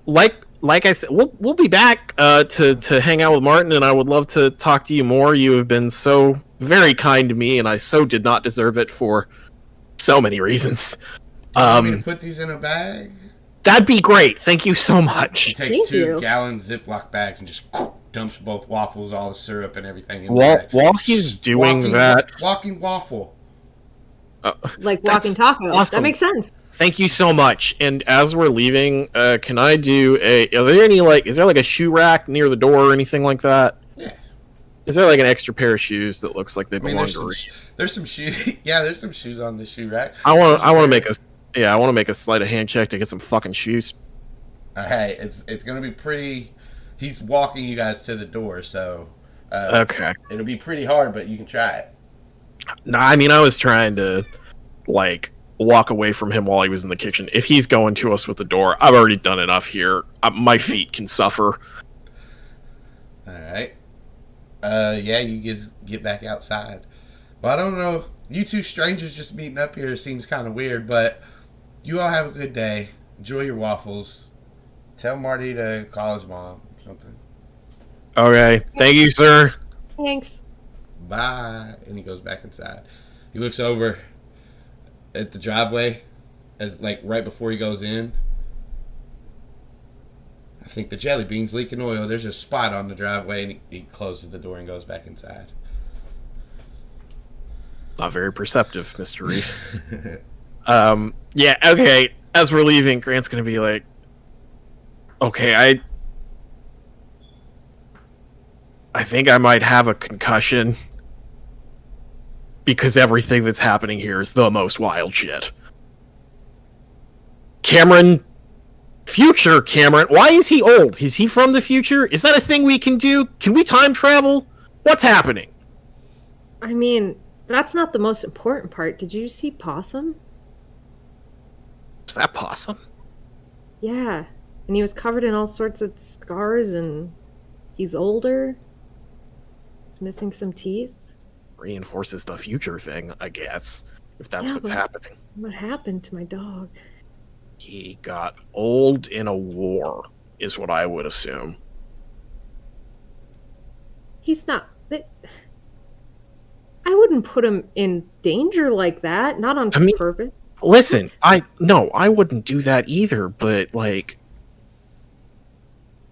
Like I said, we'll be back to hang out with Martin, and I would love to talk to you more. You have been so very kind to me, and I so did not deserve it for so many reasons. Do you want me to put these in a bag? That'd be great. Thank you so much. He takes 2-gallon Ziploc bags and just dumps both waffles, all the syrup and everything in while he's doing that. Walking waffle. Like walking taco. Awesome. That makes sense. Thank you so much. And as we're leaving, can I do is there like a shoe rack near the door or anything like that? Yeah. Is there like an extra pair of shoes that looks like they belong to Reese? There's some shoes. Yeah, there's some shoes on the shoe rack. I want to make a sleight of hand check to get some fucking shoes. All right, it's gonna be pretty. He's walking you guys to the door, so okay. It'll be pretty hard, but you can try it. No, I mean I was trying to like walk away from him while he was in the kitchen. If he's going to us with the door, I've already done enough here. My feet can suffer. All right. Yeah, you guys get back outside. Well, I don't know. You two strangers just meeting up here seems kind of weird, but you all have a good day. Enjoy your waffles. Tell Marty to call his mom or something. Okay. Thank you, sir. Thanks. Bye. And he goes back inside. He looks over at the driveway as like right before he goes in. I think the jelly bean's leaking oil. There's a spot on the driveway, and he closes the door and goes back inside. Not very perceptive, Mr. Reese. Yeah, okay. As we're leaving, Grant's gonna be like, okay, I think I might have a concussion because everything that's happening here is the most wild shit. Future Cameron, why is he old? Is he from the future? Is that a thing we can do? Can we time travel? What's happening? I mean, that's not the most important part. Did you see Possum? Was that Possum? Yeah. And he was covered in all sorts of scars, and he's older. He's missing some teeth. Reinforces the future thing, I guess. if that's what's happening. What happened to my dog? He got old in a war, is what I would assume. He's not... I wouldn't put him in danger like that, not on purpose. Listen, I wouldn't do that either, but, like...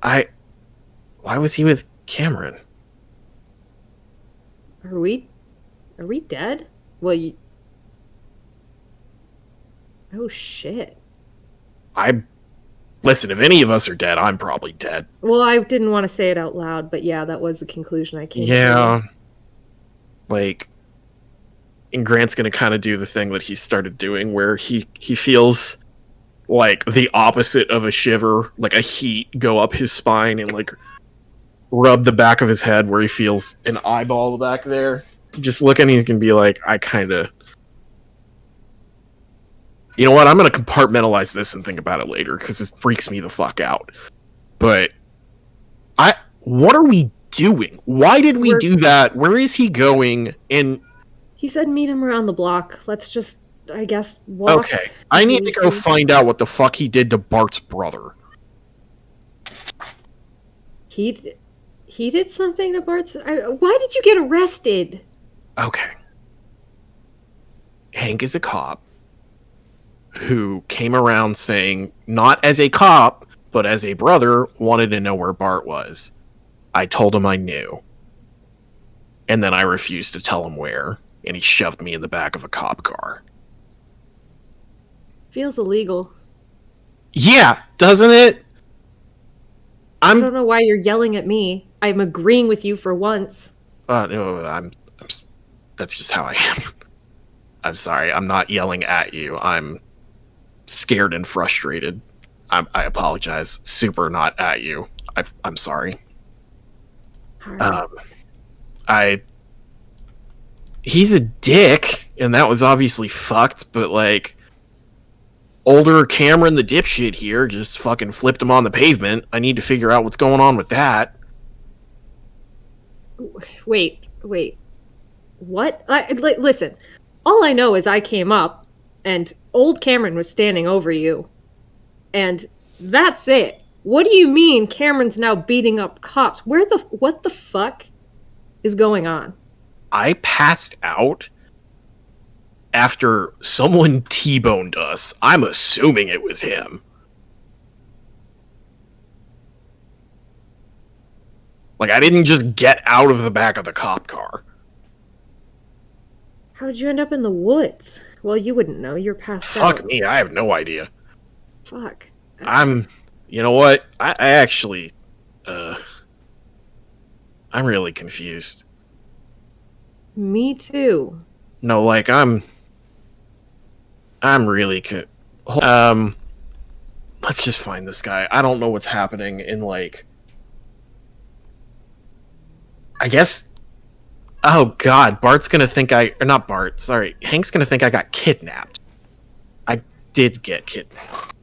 Why was he with Cameron? Are we dead? Well, oh, shit. Listen, if any of us are dead, I'm probably dead. Well, I didn't want to say it out loud, but yeah, that was the conclusion I came to. Yeah. Like, and Grant's gonna kind of do the thing that he started doing, where he feels like the opposite of a shiver, like a heat go up his spine and like rub the back of his head where he feels an eyeball back there. Just look and he can be like, I kind of... You know what? I'm going to compartmentalize this and think about it later, because this freaks me the fuck out. But, what are we doing? Why did we do that? Where is he going? And he said meet him around the block. Let's just, I guess, walk. Okay. I need to go find out what the fuck he did to Bart's brother. He did something to Bart's... Why did you get arrested? Okay. Hank is a cop who came around saying, not as a cop, but as a brother, wanted to know where Bart was. I told him I knew. And then I refused to tell him where, and he shoved me in the back of a cop car. Feels illegal. Yeah, doesn't it? I don't know why you're yelling at me. I'm agreeing with you for once. No, that's just how I am. I'm sorry, I'm not yelling at you. I'm scared and frustrated. I apologize. Super not at you. I'm sorry. Right. He's a dick, and that was obviously fucked, but like, older Cameron the dipshit here just fucking flipped him on the pavement. I need to figure out what's going on with that. Wait. What? Listen, all I know is I came up, and old Cameron was standing over you. And that's it. What do you mean Cameron's now beating up cops? What the fuck is going on? I passed out after someone T-boned us. I'm assuming it was him. Like, I didn't just get out of the back of the cop car. How'd you end up in the woods? Well, you wouldn't know. You're passed out. Fuck me, I have no idea. Fuck. You know what? I actually, I'm really confused. Me too. No, like, I'm really let's just find this guy. I don't know what's happening in, like, I guess, oh god, Bart's gonna think not Bart, sorry, Hank's gonna think I got kidnapped. I did get kidnapped.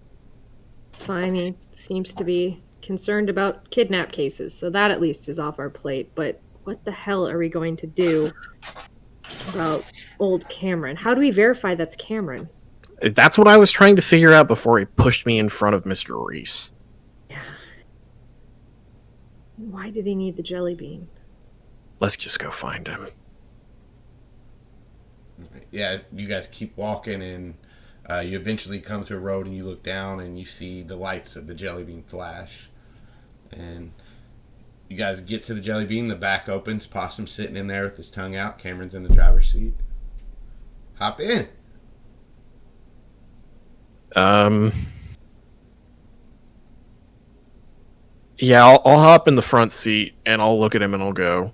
Fine, he seems to be concerned about kidnap cases, so that at least is off our plate, but what the hell are we going to do about old Cameron? How do we verify that's Cameron? That's what I was trying to figure out before he pushed me in front of Mr. Reese. Yeah. Why did he need the jelly bean? Let's just go find him. Yeah, you guys keep walking, and you eventually come to a road, and you look down, and you see the lights of the jelly bean flash. And you guys get to the jelly bean, the back opens, Possum's sitting in there with his tongue out, Cameron's in the driver's seat. Hop in. Yeah, I'll hop in the front seat, and I'll look at him, and I'll go,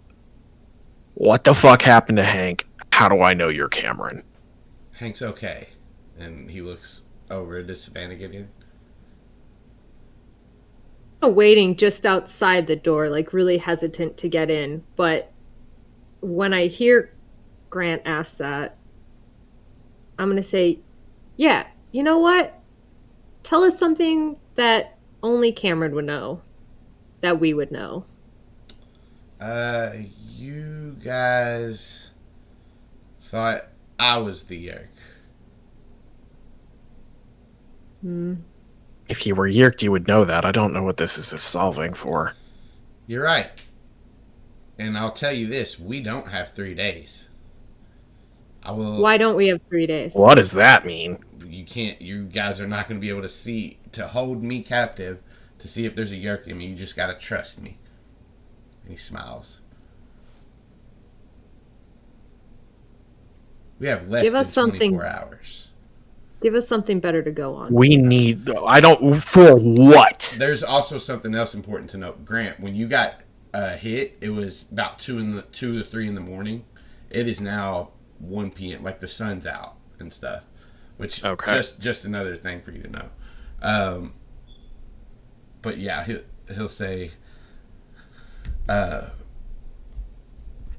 what the fuck happened to Hank? How do I know you're Cameron? Hank's okay. And he looks over to Savannah again. Waiting just outside the door, like really hesitant to get in. But when I hear Grant ask that, I'm going to say, yeah, you know what? Tell us something that only Cameron would know, that we would know. You guys thought I was the Yeerk. If you were Yeerked, you would know that. I don't know what this is solving for. You're right. And I'll tell you this, we don't have 3 days. Why don't we have 3 days? What does that mean? You guys are not going to be able to hold me captive to see if there's a Yeerk in me. You just got to trust me. And he smiles. We have less than 24 hours. Give us something better to go on. We need... For what? There's also something else important to note. Grant, when you got hit, it was about 2 to 3 in the morning. It is now 1 p.m. Like the sun's out and stuff. Which, just another thing for you to know. But yeah, he'll say,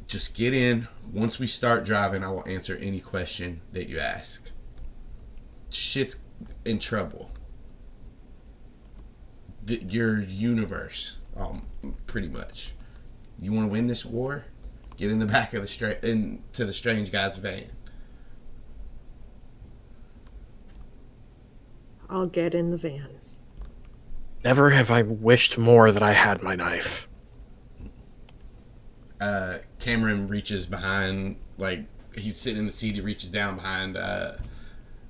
just get in. Once we start driving, I will answer any question that you ask. Shit's in trouble. Your universe, pretty much. You want to win this war? Get in the back of into the strange guy's van. I'll get in the van. Never have I wished more that I had my knife. Cameron reaches behind, like, he's sitting in the seat, he reaches down behind,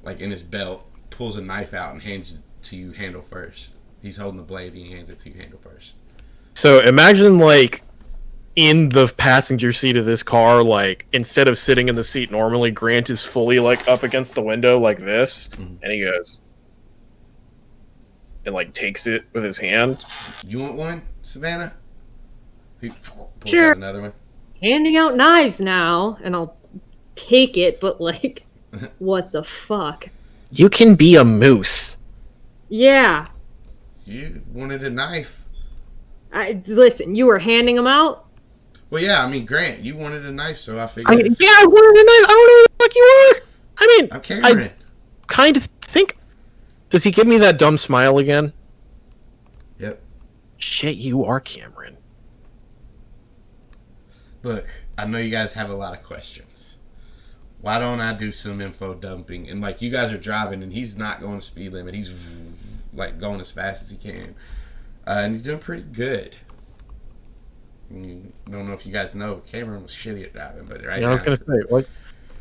like, in his belt, pulls a knife out and hands it to you handle first. He's holding the blade and he hands it to you handle first. So imagine, like, in the passenger seat of this car, like, instead of sitting in the seat normally, Grant is fully, like, up against the window like this, and he goes... and, like, takes it with his hand. You want one, Savannah? He pulls sure. out another one. Handing out knives now, and I'll take it, but, like, what the fuck? You can be a moose. Yeah. You wanted a knife. Listen, you were handing them out? Well, yeah, I mean, Grant, you wanted a knife, so I figured... I wanted a knife. I don't know who the fuck you are. I mean... I'm Cameron. I kind of think... Does he give me that dumb smile again? Yep. Shit, you are Cameron. Look, I know you guys have a lot of questions. Why don't I do some info dumping? And, like, you guys are driving, and he's not going to speed limit. He's, like, going as fast as he can. And he's doing pretty good. I don't know if you guys know, Cameron was shitty at driving, but right now... I was going to say, what?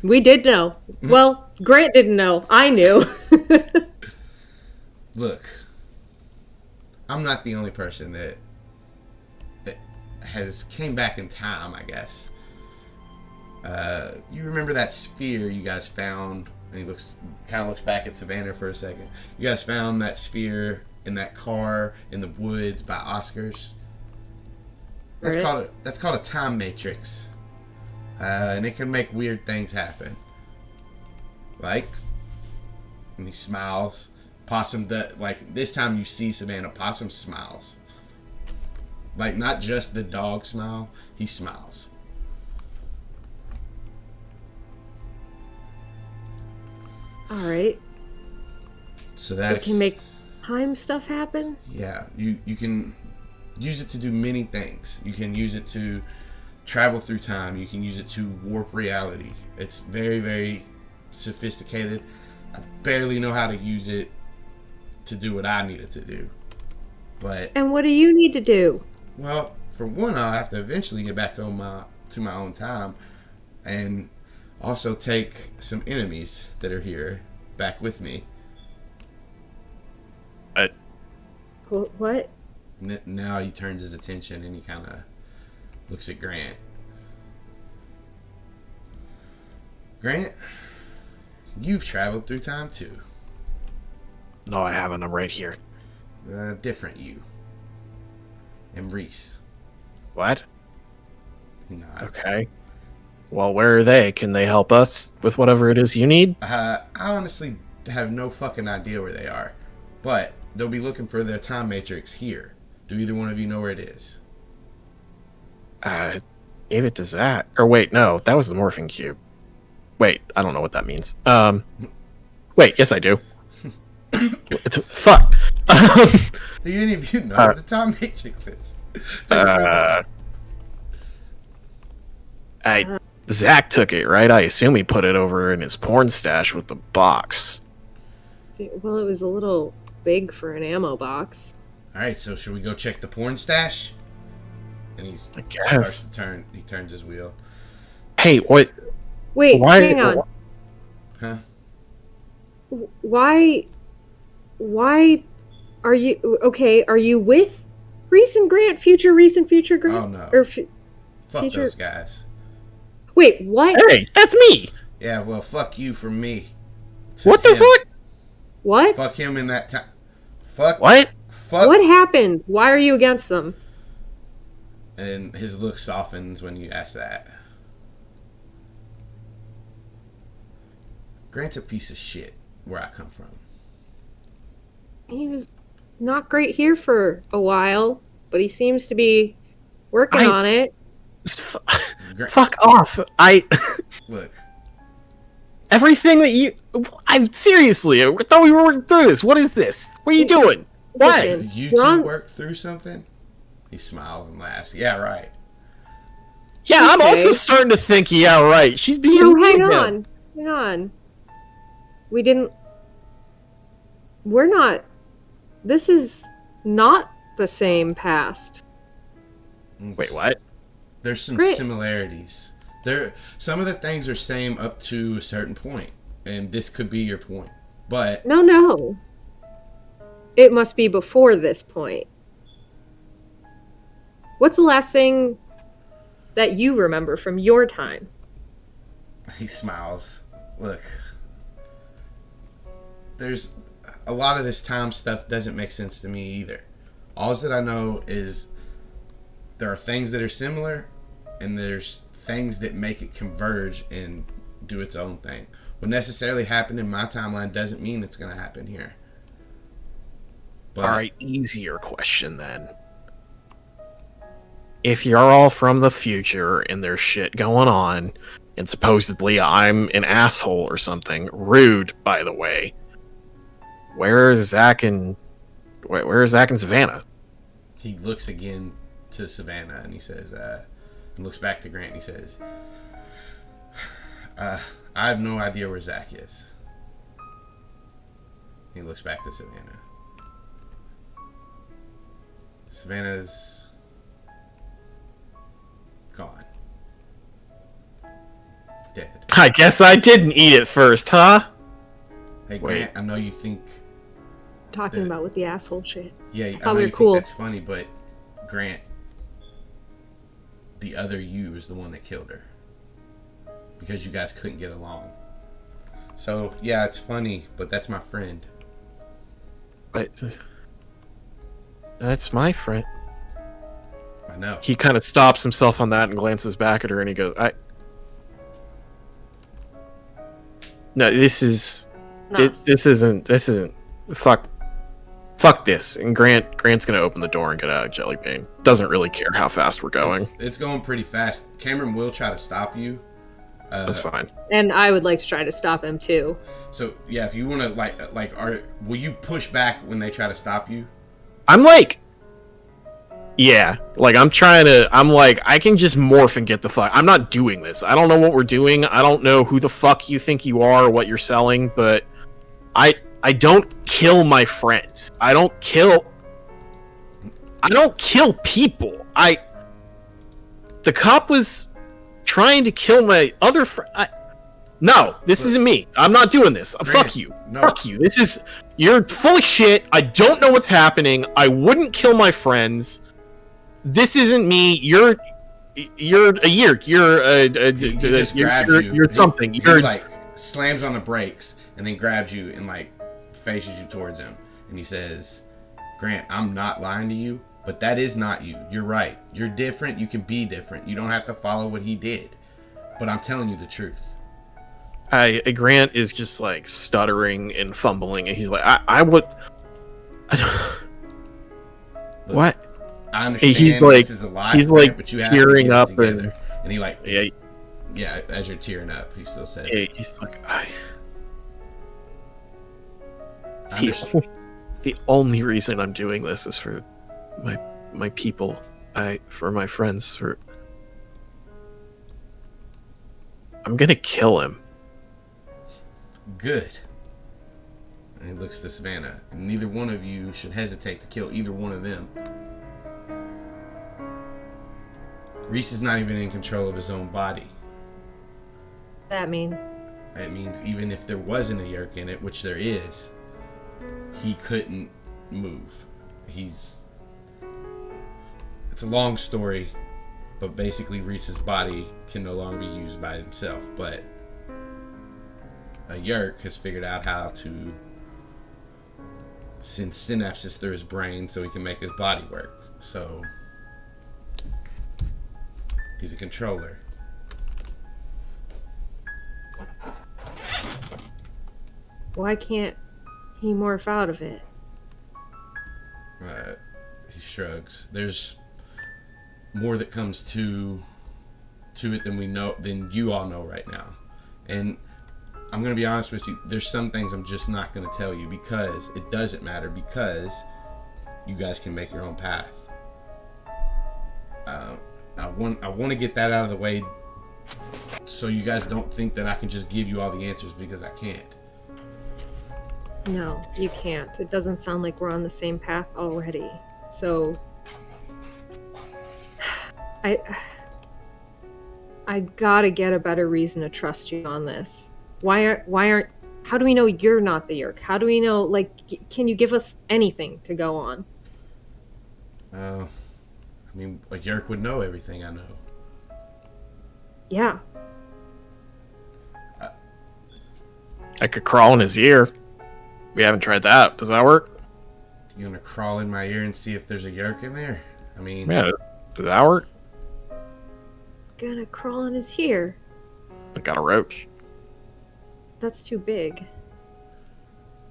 We did know. Well, Grant didn't know. I knew. Look, I'm not the only person that has came back in time, I guess. You remember that sphere you guys found? And he kind of looks back at Savannah for a second. You guys found that sphere in that car in the woods by Oscar's. That's called a time matrix, and it can make weird things happen. Like, and he smiles. Possum, like, this time you see Savannah, Possum smiles. Like, not just the dog smile, he smiles. Alright. So that it can make time stuff happen? Yeah, you can use it to do many things. You can use it to travel through time. You can use it to warp reality. It's very, very sophisticated. I barely know how to use it to do what I needed to do. But and what do you need to do? Well, for one, I'll have to eventually get back to my own time, and also take some enemies that are here back with me. What? Now he turns his attention and he kind of looks at Grant. Grant, you've traveled through time too. No, I haven't. I'm right here. Different you. And Reese. What? No. Okay. Well, where are they? Can they help us with whatever it is you need? I honestly have no fucking idea where they are. But they'll be looking for their time matrix here. Do either one of you know where it is? Gave it to Zac. Or wait, no, that was the morphing cube. Wait, I don't know what that means. Wait, yes I do. Fuck. Do any of you know where the time matrix is? Zac took it, right? I assume he put it over in his porn stash with the box. Well, it was a little big for an ammo box. All right, so should we go check the porn stash? And he guess. starts to turn. He turns his wheel. Hey, what? Wait, Why? hang on. Huh? Why are you okay? Are you with Reese and Grant? Future Reese and future Grant? Oh no! Or fuck future... those guys. Wait, what? Hey, that's me. Yeah, well, fuck you from me. What the fuck? What? Fuck him in that time. Fuck. What? Fuck. What happened? Why are you against them? And his look softens when you ask that. Grant's a piece of shit where I come from. He was not great here for a while, but he seems to be working on it. Fuck off. Look. Everything that you... seriously, I thought we were working through this. What is this? What are you doing? What? Listen, You two work through something? He smiles and laughs. Yeah, right. Yeah, I'm also starting to think, yeah, right. She's being... No, hang on. We're not... This is not the same past. Wait, what? There's some similarities. Some of the things are same up to a certain point, and this could be your point. But No. It must be before this point. What's the last thing that you remember from your time? He smiles. Look, there's a lot of this time stuff doesn't make sense to me either. All that I know is there are things that are similar, and there's things that make it converge and do its own thing. What necessarily happened in my timeline doesn't mean it's going to happen here. But, all right, easier question then. If you're all from the future and there's shit going on, and supposedly I'm an asshole or something, rude, by the way, where is Zac and Savannah? He looks again to Savannah and he says, and looks back to Grant and he says, I have no idea where Zac is. He looks back to Savannah. Savannah's gone. Dead. I guess I didn't eat it first, huh? Hey, Grant, I know you think... Talking about with the asshole shit. Yeah, I know you cool. think that's funny, but Grant, the other you is the one that killed her. Because you guys couldn't get along. So, yeah, it's funny, but that's my friend. But that's my friend. I know. He kind of stops himself on that and glances back at her, and he goes, No, this isn't. Fuck this. And Grant's gonna open the door and get out of Jelly Bean. Doesn't really care how fast we're going. It's going pretty fast. Cameron will try to stop you. That's fine. And I would like to try to stop him too. So yeah, if you want to will you push back when they try to stop you? I'm like, yeah, like I'm like, I can just morph and get the fuck. I'm not doing this. I don't know what we're doing. I don't know who the fuck you think you are or what you're selling, but I don't kill my friends. I don't kill people. The cop was trying to kill my other friend. No, this isn't me. I'm not doing this. Grant, fuck you. No. Fuck you. You're full of shit. I don't know what's happening. I wouldn't kill my friends. This isn't me. You're a Yeerk. You're something. He like slams on the brakes and then grabs you and like faces you towards him. And he says, Grant, I'm not lying to you, but that is not you. You're right. You're different. You can be different. You don't have to follow what he did. But I'm telling you the truth. Grant is just like stuttering and fumbling, and he's like, Look, what? I understand he's like, this is a lie, he's like but you have tearing to up, get it together. And he like, yeah, as you're tearing up, he still says, he's like, the only reason I'm doing this is for my people, for my friends, I'm gonna kill him. Good. And he looks to Savannah. Neither one of you should hesitate to kill either one of them. Reese is not even in control of his own body. That mean? That means even if there wasn't a Yeerk in it, which there is, he couldn't move. It's a long story, but basically Reese's body can no longer be used by himself. But a Yeerk has figured out how to send synapses through his brain so he can make his body work. So he's a controller. Why can't he morph out of it? He shrugs. There's more that comes to it than you all know right now. And I'm going to be honest with you, there's some things I'm just not going to tell you because it doesn't matter, because you guys can make your own path. I want to get that out of the way so you guys don't think that I can just give you all the answers, because I can't. No, you can't. It doesn't sound like we're on the same path already. So I gotta get a better reason to trust you on this. How do we know you're not the Yeerk? How do we know, can you give us anything to go on? I mean, a Yeerk would know everything I know. Yeah. I could crawl in his ear. We haven't tried that. Does that work? You gonna crawl in my ear and see if there's a Yeerk in there? I mean... Yeah, does that work? Gonna crawl in his ear. I got a roach. That's too big.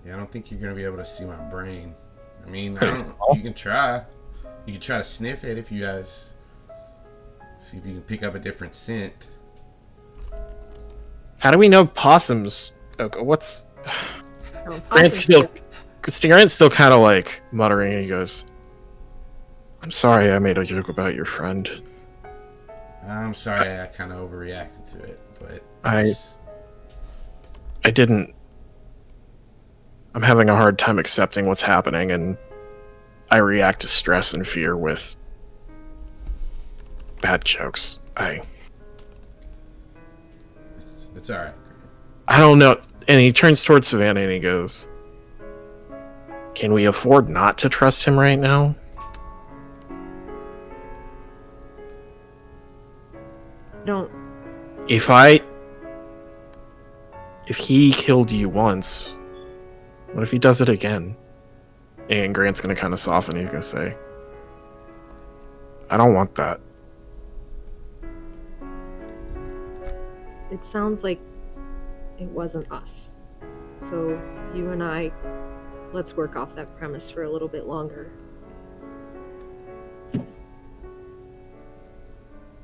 Yeah, I don't think you're gonna be able to see my brain. I mean, Pretty I don't know. small. You can try. You can try to sniff it if you guys... See if you can pick up a different scent. How do we know possums? Okay, what's... Oh, Grant's still kind of like muttering, and he goes, "I'm sorry I made a joke about your friend. I'm sorry I kind of overreacted to it, but... I didn't... I'm having a hard time accepting what's happening, and I react to stress and fear with bad jokes. It's alright. I don't know." And he turns towards Savannah and he goes, "Can we afford not to trust him right now?" Don't. If he killed you once, what if he does it again? And Grant's gonna kind of soften. He's gonna say, "I don't want that." It sounds like it wasn't us. So you and I, let's work off that premise for a little bit longer.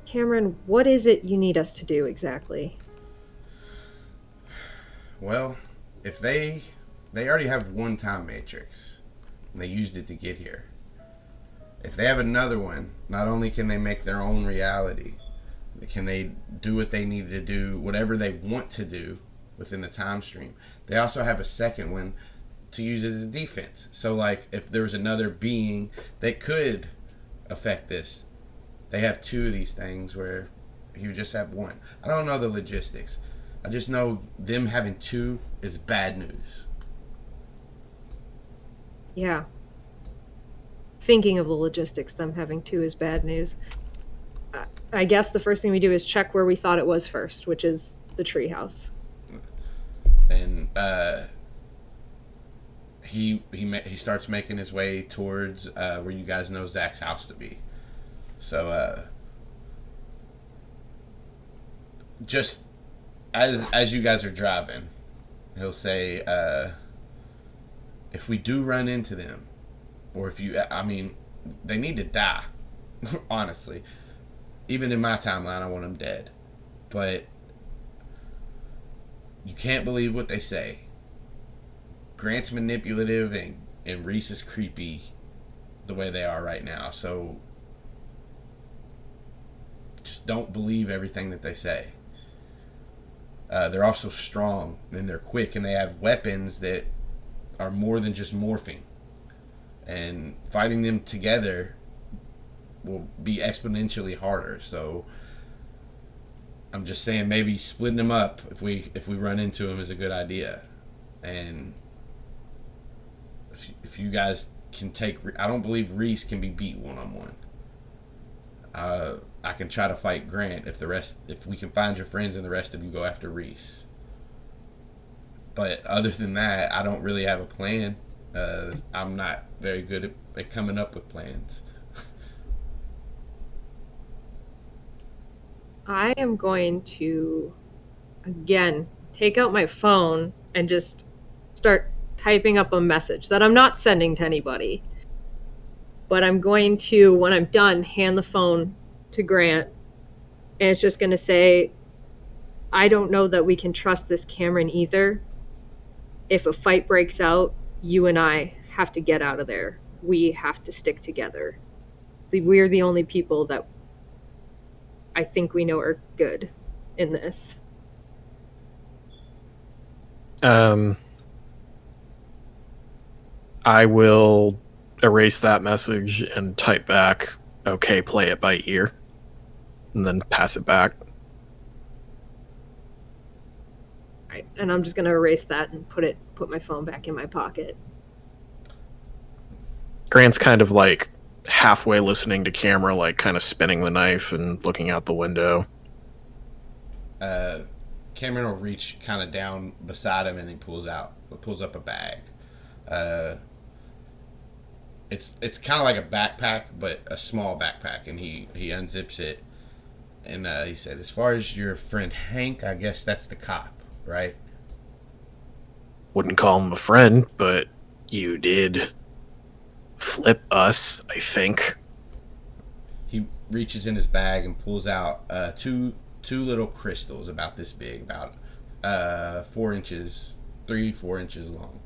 Cameron, what is it you need us to do exactly? Well, if they already have one time matrix, and they used it to get here. If they have another one, not only can they make their own reality, can they do what they need to do, whatever they want to do within the time stream. They also have a second one to use as a defense. So, like, if there was another being that could affect this, they have two of these things where he would just have one. I don't know the logistics. I just know them having two is bad news. Yeah. Thinking of the logistics, them having two is bad news. I guess the first thing we do is check where we thought it was first, which is the treehouse. And he starts making his way towards where you guys know Zac's house to be. So just as you guys are driving, he'll say, if we do run into them, or if you, I mean, they need to die. Honestly, even in my timeline, I want them dead. But you can't believe what they say. Grant's manipulative and Reese is creepy the way they are right now. So just don't believe everything that they say. They're also strong, and they're quick, and they have weapons that are more than just morphing. And fighting them together will be exponentially harder. So I'm just saying maybe splitting them up if we run into them is a good idea. And if you guys can take, I don't believe Reese can be beat one-on-one. I can try to fight Grant if we can find your friends and the rest of you go after Reese. But other than that, I don't really have a plan. I'm not very good at coming up with plans. I am going to, again, take out my phone and just start typing up a message that I'm not sending to anybody. But I'm going to, when I'm done, hand the phone to Grant. And it's just going to say, I don't know that we can trust this Cameron either. If a fight breaks out, you and I have to get out of there. We have to stick together. We're the only people that I think we know are good in this. I will erase that message and type back, okay, play it by ear, and then pass it back. Right. And I'm just going to erase that and put my phone back in my pocket. Grant's kind of like halfway listening to camera, like kind of spinning the knife and looking out the window. Cameron will reach kind of down beside him and he pulls up a bag. It's kind of like a backpack, but a small backpack, and he unzips it, and he said, as far as your friend Hank, I guess that's the cop, right? Wouldn't call him a friend, but you did flip us, I think. He reaches in his bag and pulls out two little crystals about this big, about 4 inches, 3-4 inches long.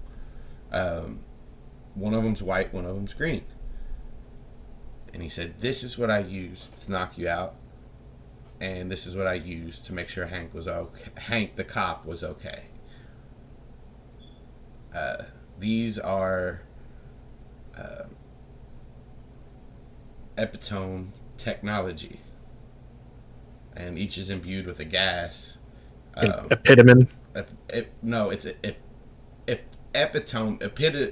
One of them's white, one of them's green. And he said, this is what I used to knock you out, and this is what I used to make sure Hank was okay. Hank the cop was okay. These are epitome technology, and each is imbued with a gas. Epitomen? No, it's epitome.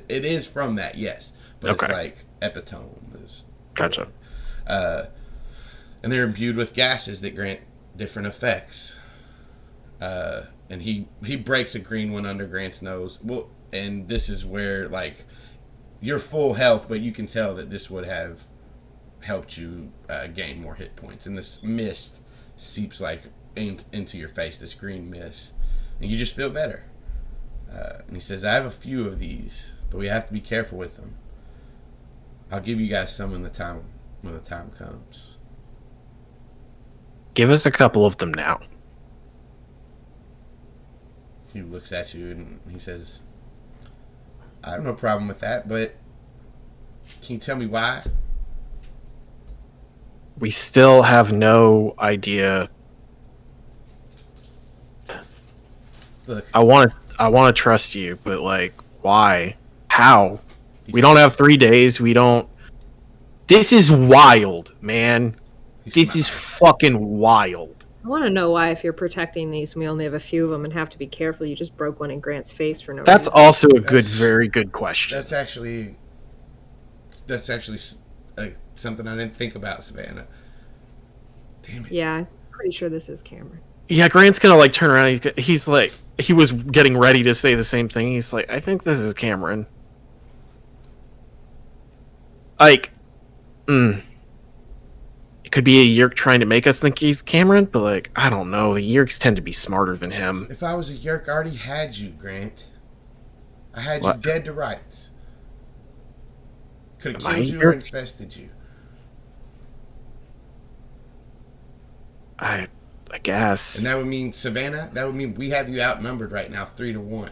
It is from that, yes, but okay. It's like epitome. Gotcha. And they're imbued with gases that grant different effects. And he breaks a green one under Grant's nose. Well, and this is where, like, you're full health, but you can tell that this would have helped you gain more hit points. And this mist seeps like into your face, this green mist, and you just feel better. And he says, I have a few of these, but we have to be careful with them. I'll give you guys some when the time comes. Give us a couple of them now. He looks at you and he says, I have no problem with that, but can you tell me why? We still have no idea. Look, I want to trust you, but like, why? How? We don't have 3 days. We don't. This is wild, man. This is fucking wild. I want to know why, if you're protecting these and we only have a few of them and have to be careful, you just broke one in Grant's face for no reason. That's also a very good question. That's actually something I didn't think about, Savannah. Damn it. Yeah, I'm pretty sure this is Cameron. Yeah, Grant's gonna like turn around. He's like, he was getting ready to say the same thing. He's like, I think this is Cameron. Like, it could be a Yeerk trying to make us think he's Cameron, but like, I don't know. The Yeerks tend to be smarter than him. If I was a Yeerk, I already had you, Grant. I had you dead to rights. Could have killed you or infested you. I guess. And that would mean, Savannah, that would mean we have you outnumbered right now 3-1.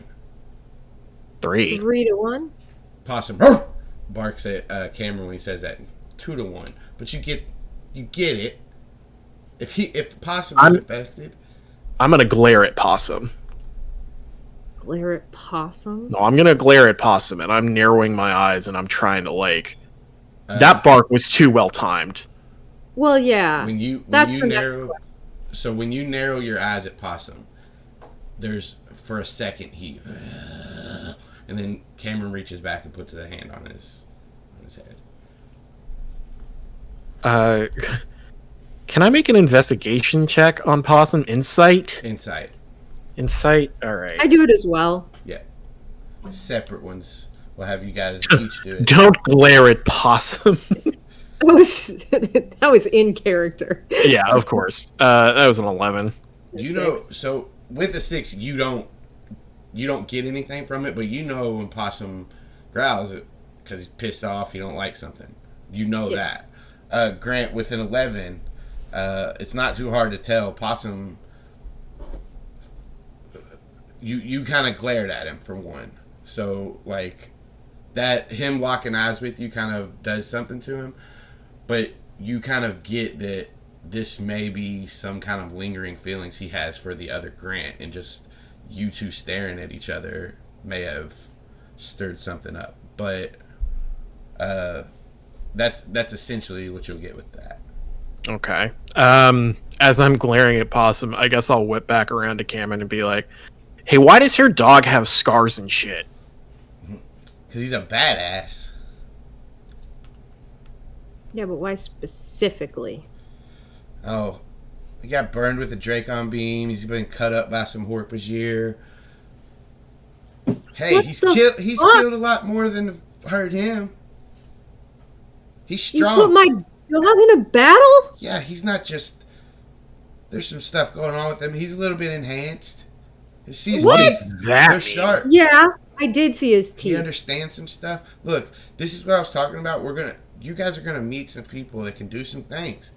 3? 3-1? Possum barks at Cameron when he says that. 2-1. But you get it. If Possum was infested, I'm gonna glare at Possum. Glare at Possum? No, I'm gonna glare at Possum, and I'm narrowing my eyes, and I'm trying to, like... that bark was too well timed. Well, yeah. When you narrow... So when you narrow your eyes at Possum, there's, for a second, he... and then Cameron reaches back and puts a hand on his head. Can I make an investigation check on Possum? Insight? Insight. Alright. I do it as well. Yeah. Separate ones. We'll have you guys each do it. Don't glare at Possum. That was in character. Yeah, of course. That was an 11. You know, so with a 6, you don't get anything from it, but you know when Possum growls it because he's pissed off, he don't like something. You know that. Grant, with an 11, it's not too hard to tell. Possum, you kind of glared at him for one. So, like, that him locking eyes with you kind of does something to him. But you kind of get that this may be some kind of lingering feelings he has for the other Grant, and just you two staring at each other may have stirred something up. But that's essentially what you'll get with that. Okay. As I'm glaring at Possum, I guess I'll whip back around to Cameron and be like, hey, why does her dog have scars and shit? Because he's a badass. Yeah, but why specifically? Oh, he got burned with a Dracon Beam. He's been cut up by some Hork-Bajir. Hey, he's killed a lot more than have hurt him. He's strong. You put my dog in a battle? Yeah, he's not just... There's some stuff going on with him. He's a little bit enhanced. His teeth, they're sharp. Yeah, I did see his teeth. He understands some stuff. Look, this is what I was talking about. You guys are gonna meet some people that can do some things.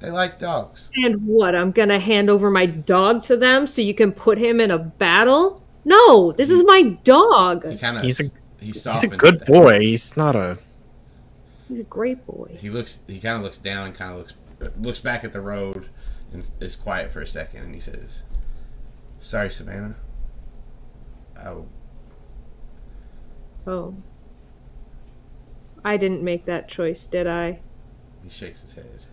They like dogs. And what? I'm gonna hand over my dog to them so you can put him in a battle? No, this is my dog. He's a good boy. He's not a... He's a great boy. He kind of looks down and kind of looks back at the road and is quiet for a second, and he says, "Sorry, Savannah. Oh. I didn't make that choice, did I?" He shakes his head.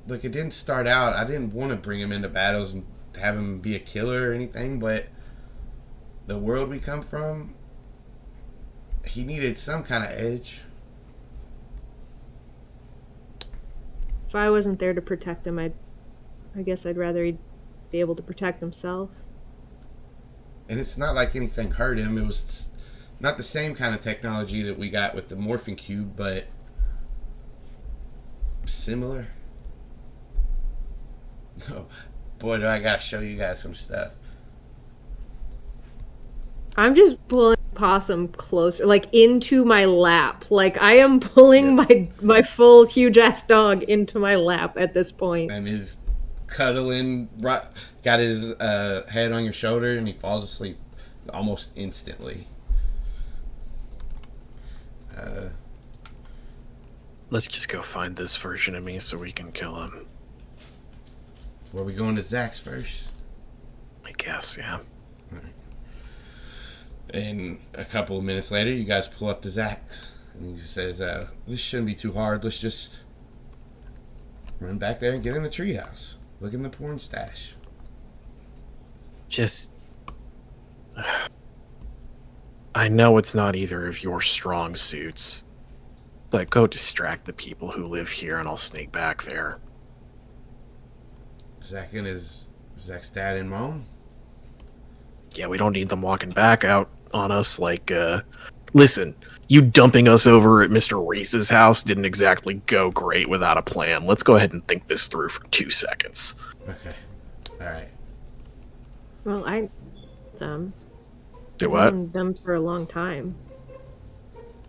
Look, it didn't start out. I didn't want to bring him into battles and have him be a killer or anything, but the world we come from, he needed some kind of edge. If I wasn't there to protect him, I guess I'd rather he'd be able to protect himself. And it's not like anything hurt him. It was not the same kind of technology that we got with the morphing cube, but similar. Oh, boy, do I gotta show you guys some stuff. I'm just pulling Possum closer, like into my lap. Like I am pulling my full huge ass dog into my lap at this point. And he's cuddling, got his head on your shoulder, and he falls asleep almost instantly. Let's just go find this version of me so we can kill him. Were we going to Zac's first? I guess, yeah. Right. And a couple of minutes later, you guys pull up to Zac's, and he says, "This shouldn't be too hard. Let's just run back there and get in the treehouse. Look in the porn stash." Just... I know it's not either of your strong suits, but go distract the people who live here and I'll sneak back there. Zac's dad and mom? Yeah, we don't need them walking back out on us like, listen, you dumping us over at Mr. Reese's house didn't exactly go great without a plan. Let's go ahead and think this through for 2 seconds. Okay. Alright. Well, Do what? I've known them for a long time.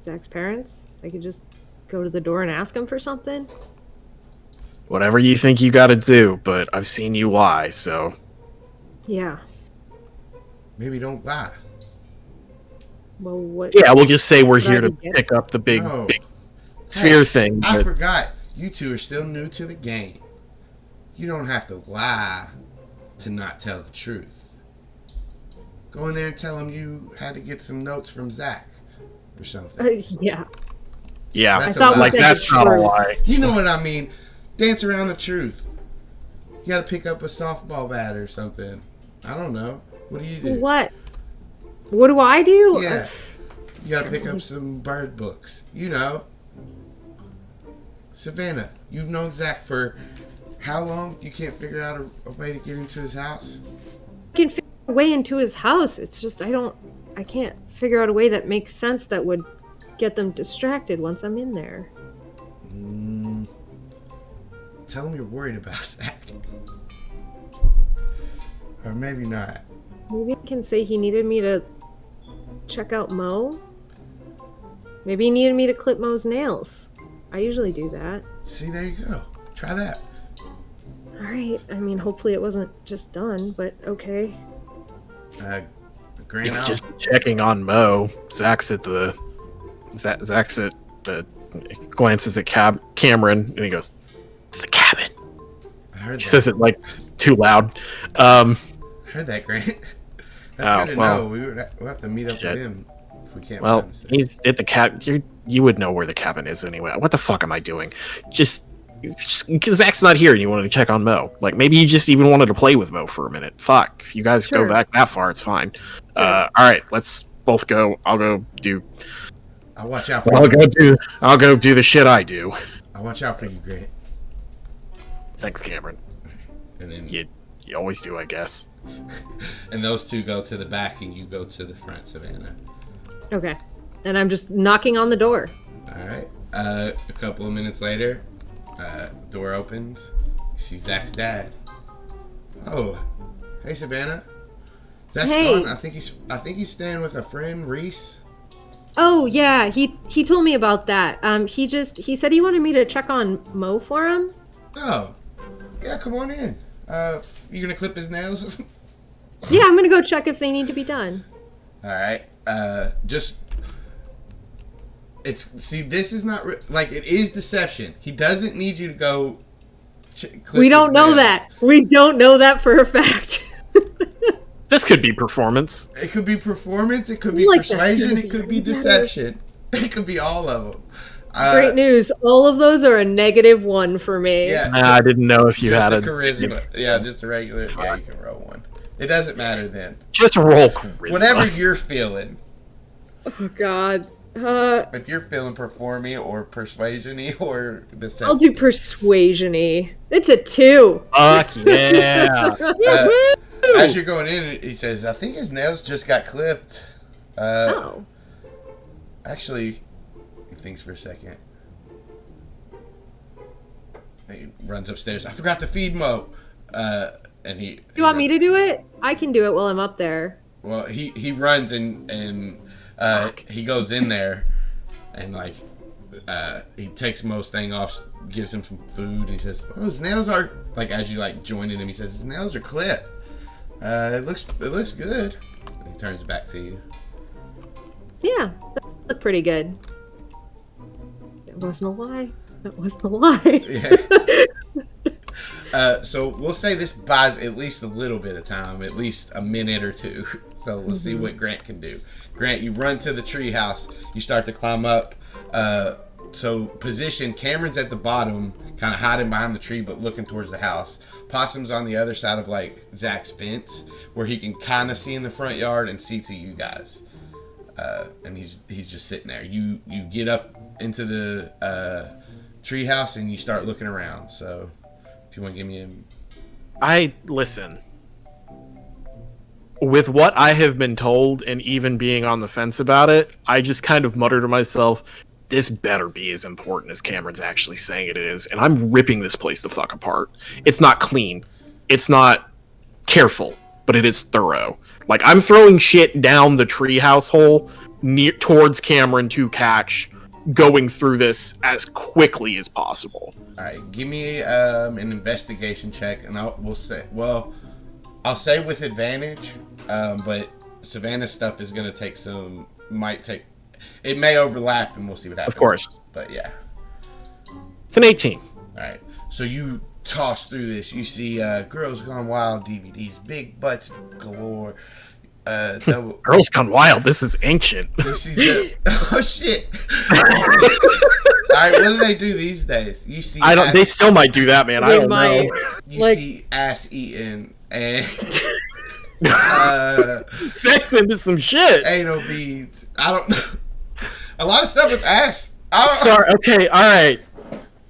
Zac's parents? I could just go to the door and ask them for something? Whatever you think you gotta do, but I've seen you lie, so... Yeah. Maybe don't lie. Well, what... Yeah, we'll just say we're here to pick up the big... sphere thing. I But forgot. You two are still new to the game. You don't have to lie to not tell the truth. Go in there and tell him you had to get some notes from Zac or something. Yeah. yeah, That's I thought we like said that's the not a truth. lie. You know what I mean? Dance around the truth. You gotta pick up a softball bat or something. I don't know. What do you do? What? What do I do? Yeah. You gotta pick up some bird books. You know. Savannah, you've known Zac for how long? You can't figure out a way to get into his house? I can figure a way into his house. It's just I can't figure out a way that makes sense that would get them distracted once I'm in there. Tell him you're worried about Zac. Or maybe not. Maybe I can say he needed me to check out Mo. Maybe he needed me to clip Mo's nails. I usually do that. See, there you go. Try that. Alright, I mean, hopefully it wasn't just done, but okay. You Grant could out. just be checking on Mo. Zach's at the glances at Cameron and he goes, "It's the cabin." I heard He that. says it like too loud. I heard that, Grant. That's Oh, good to well. know. We'll have to meet up Shit. with him if we can't Well, find Zac. he's at the cabin. You would know where the cabin is anyway. What the fuck am I doing? Just because Zach's not here and you wanted to check on Mo. Like, maybe you just even wanted to play with Mo for a minute. Fuck. If you guys Sure. go back that far, it's fine. All right, let's both go. I'll go do I'll watch out for you. I'll go do the shit I do. I'll watch out for you, Grant. Thanks, Cameron. And then You always do, I guess. and those two go to the back and you go to the front, Savannah. Okay. And I'm just knocking on the door. Alright. A couple of minutes later, door opens. You see Zach's dad. Oh. Hey, Savannah. Zach's Hey. gone. I think he's staying with a friend, Reese. Oh yeah, he told me about that. He said he wanted me to check on Mo for him. Oh. Yeah, come on in. You gonna clip his nails? Yeah, I'm gonna go check if they need to be done. Alright. This is not like it is deception. He doesn't need you to go. Clip We don't his know nails. that. We don't know that for a fact. This could be performance. It could be performance. It could be Like that. persuasion. It could be deception. It could be all of them. Great news. All of those are a -1 for me. Yeah, I didn't know if you just had a charisma. Yeah, just a regular. Yeah, you can roll one. It doesn't matter then. Just roll charisma. Whatever you're feeling. Oh God. If you're feeling performy or persuasion-y or I'll deception. do persuasion-y. It's a 2. Fuck yeah. As you're going in, he says, I think his nails just got clipped. Oh. Actually, he thinks for a second. He runs upstairs. I forgot to feed Mo. And he. You want me to do it? I can do it while I'm up there. Well, he runs and he goes in there and like he takes Mo's thing off, gives him some food, and he says, "Oh, his nails are like." As you like join in him, he says, "His nails are clipped. It looks good." And he turns back to you. Yeah, that looked pretty good. It wasn't a lie. That wasn't a lie. Yeah. So we'll say this buys at least a little bit of time, at least a minute or two. So we'll see what Grant can do. Grant, you run to the treehouse. You start to climb up. So position, Cameron's at the bottom, kind of hiding behind the tree, but looking towards the house. Possum's on the other side of like Zach's fence, where he can kind of see in the front yard and see to you guys. And he's just sitting there. You get up into the treehouse and you start looking around. So if you want to give me a... Listen. With what I have been told, and even being on the fence about it, I just kind of mutter to myself, this better be as important as Cameron's actually saying it is, and I'm ripping this place the fuck apart. It's not clean. It's not careful, but it is thorough. Like, I'm throwing shit down the treehouse hole towards Cameron to catch, going through this as quickly as possible. All right, give me an investigation check, and I'll say with advantage, but Savannah's stuff is going to take it may overlap, and we'll see what happens. Of course. But yeah. It's an 18. All right. So you toss through this. You see Girls Gone Wild DVDs, big butts galore. Girls Gone Wild. This is ancient. You see oh shit! All right, what do they do these days? You see, They still might do that, man. I don't know. You see ass eating and sex into some shit. anal beads. I don't know. A lot of stuff with ass. Sorry. Okay. All right.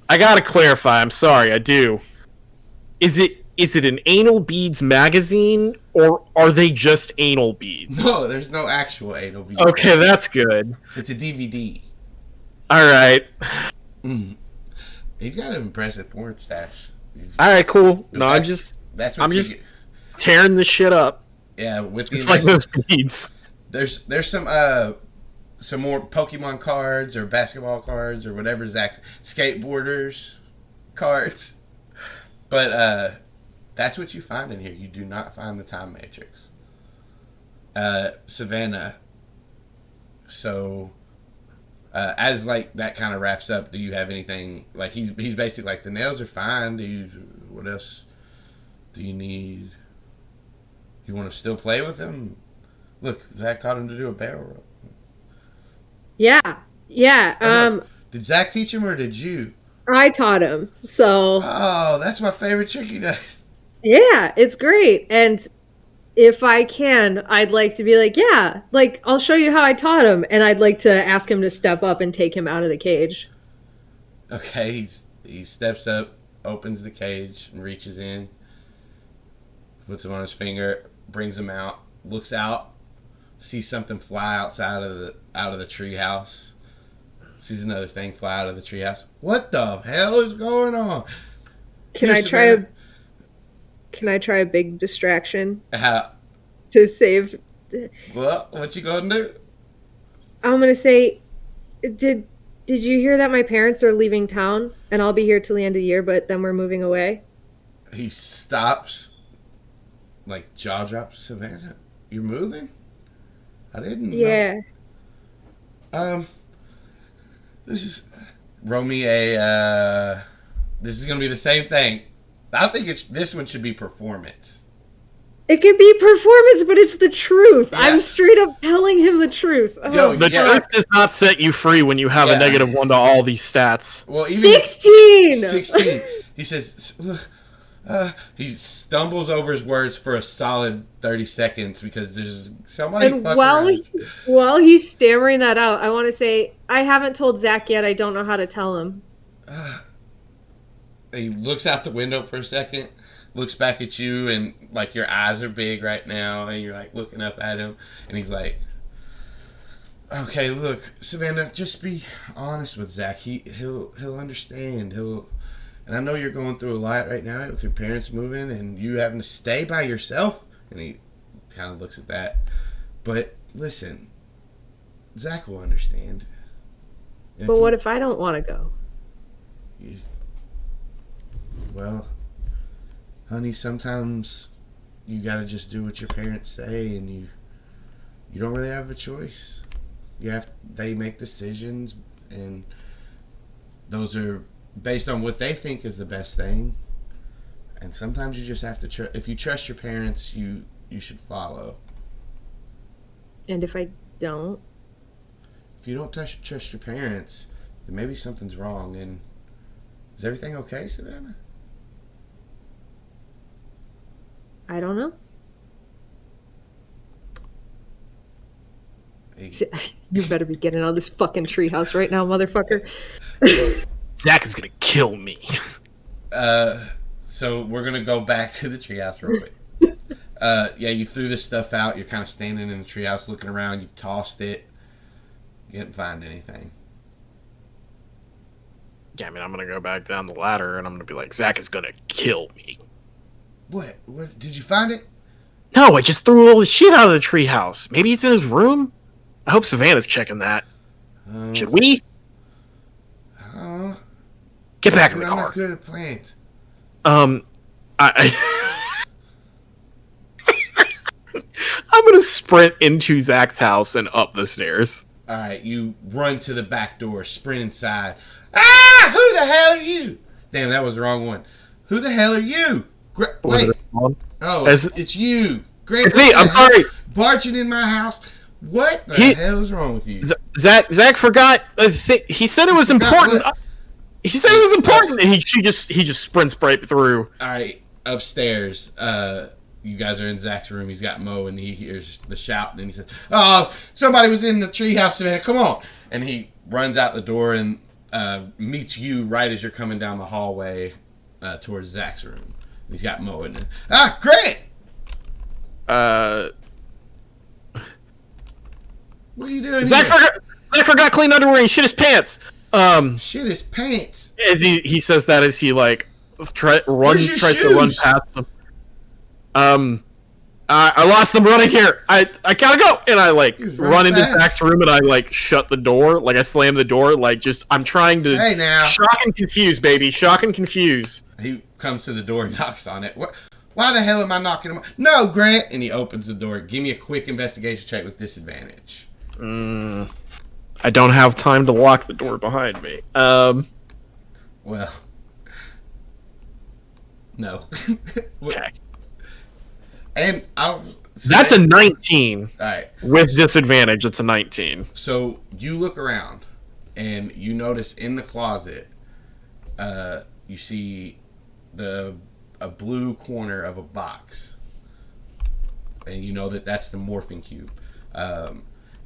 I gotta clarify. I'm sorry. I do. Is it an anal beads magazine, or are they just anal beads? No, there's no actual anal beads. Okay, that's good. It's a DVD. All right. He's got an impressive porn stash. All right. Cool. No, I'm just tearing this shit up. Yeah, with it's like those beads. There's some more Pokemon cards or basketball cards or whatever Zach's skateboarders cards. But that's what you find in here. You do not find the time matrix. Savannah. So as like that kind of wraps up, do you have anything like he's basically like the nails are fine. What else do you need? You want to still play with him? Look, Zach taught him to do a barrel roll. Yeah. Did Zach teach him or did you? I taught him. So. Oh, that's my favorite trick he does. Yeah, it's great. And if I can, I'd like to be like, yeah, like I'll show you how I taught him, and I'd like to ask him to step up and take him out of the cage. Okay, he steps up, opens the cage, and reaches in, puts him on his finger, brings him out, looks out, sees something fly outside of the treehouse. Sees another thing fly out of the treehouse. What the hell is going on? Can I try a big distraction to save? Well, what you gonna do? I'm gonna say, did you hear that my parents are leaving town and I'll be here till the end of the year, but then we're moving away? He stops, like jaw drops. Savannah, you're moving? I didn't know. Yeah. This is Romy this is gonna be the same thing. I think this one should be performance. It could be performance, but it's the truth. Yeah. I'm straight up telling him the truth. Oh, the truth does not set you free when you have a -1 to all these stats. Well, even 16. 16. He says. He stumbles over his words for a solid 30 seconds because there's somebody. And while he's stammering that out, I want to say, I haven't told Zach yet. I don't know how to tell him. He looks out the window for a second, looks back at you, and like your eyes are big right now, and you're like looking up at him, and he's like, "Okay, look, Savannah, just be honest with Zach. He'll understand. And I know you're going through a lot right now with your parents moving and you having to stay by yourself." And he kind of looks at that. But listen, Zach will understand. But what if I don't want to go? Well, honey, sometimes you got to just do what your parents say, and you don't really have a choice. They make decisions, and those are based on what they think is the best thing. And sometimes you just have to if you trust your parents, you should follow. And if I don't? If you don't trust your parents, then maybe something's wrong. And is everything okay, Savannah? I don't know. Hey. You better be getting out of this fucking treehouse right now, motherfucker. Zach is gonna kill me. So we're gonna go back to the treehouse real quick. Yeah, you threw this stuff out. You're kind of standing in the treehouse looking around. You've tossed it. You didn't find anything. Yeah, I mean, I'm gonna go back down the ladder and I'm gonna be like, Zach is gonna kill me. What? Did you find it? No, I just threw all the shit out of the treehouse. Maybe it's in his room? I hope Savannah's checking that. Should we? Get back in the car. I'm not good at plants. I'm gonna sprint into Zach's house and up the stairs. Alright, you run to the back door, sprint inside. Ah! Who the hell are you? Damn, that was the wrong one. Who the hell are you? Wait. Oh, it's you. Great. It's me. I'm sorry. Barging in my house. What the hell is wrong with you? Zach forgot. He said it was important. He said it was important, and he just sprints right through. All right, upstairs. You guys are in Zach's room. He's got Mo, and he hears the shout, and he says, "Oh, somebody was in the treehouse, Savannah. Come on!" And he runs out the door and meets you right as you're coming down the hallway towards Zach's room. He's got Mo in it. Ah, Grant! What are you doing? Zach forgot clean underwear. He shit his pants. Shit his pants. As he says that as he like tries to run past them. I lost them running here. I gotta go, and I like run into Zach's room, and I like shut the door. Like I slam the door. Like I'm trying to. Hey now. Shock and confuse, baby. Shock and confuse. He comes to the door and knocks on it. What? Why the hell am I knocking him? No, Grant. And he opens the door. Give me a quick investigation check with disadvantage. I don't have time to lock the door behind me. Well, no. Okay. And that's a 19. All right. With disadvantage, it's a 19. So you look around, and you notice in the closet, you see a blue corner of a box, and you know that's the morphing cube.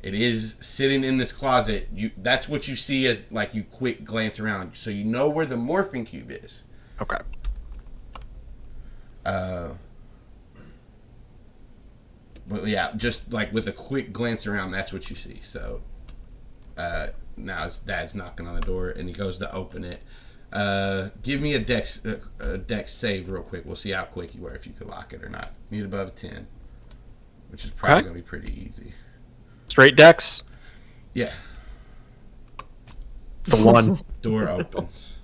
It is sitting in this closet. That's what you see as like you quick glance around, so you know where the morphing cube is. Okay. But yeah, just like with a quick glance around, that's what you see. So now his dad's knocking on the door, and he goes to open it. Give me a dex save real quick. We'll see how quick you are, if you could lock it or not. Need above a 10, which is probably going to be pretty easy. Straight dex? Yeah. It's a 1. Door opens.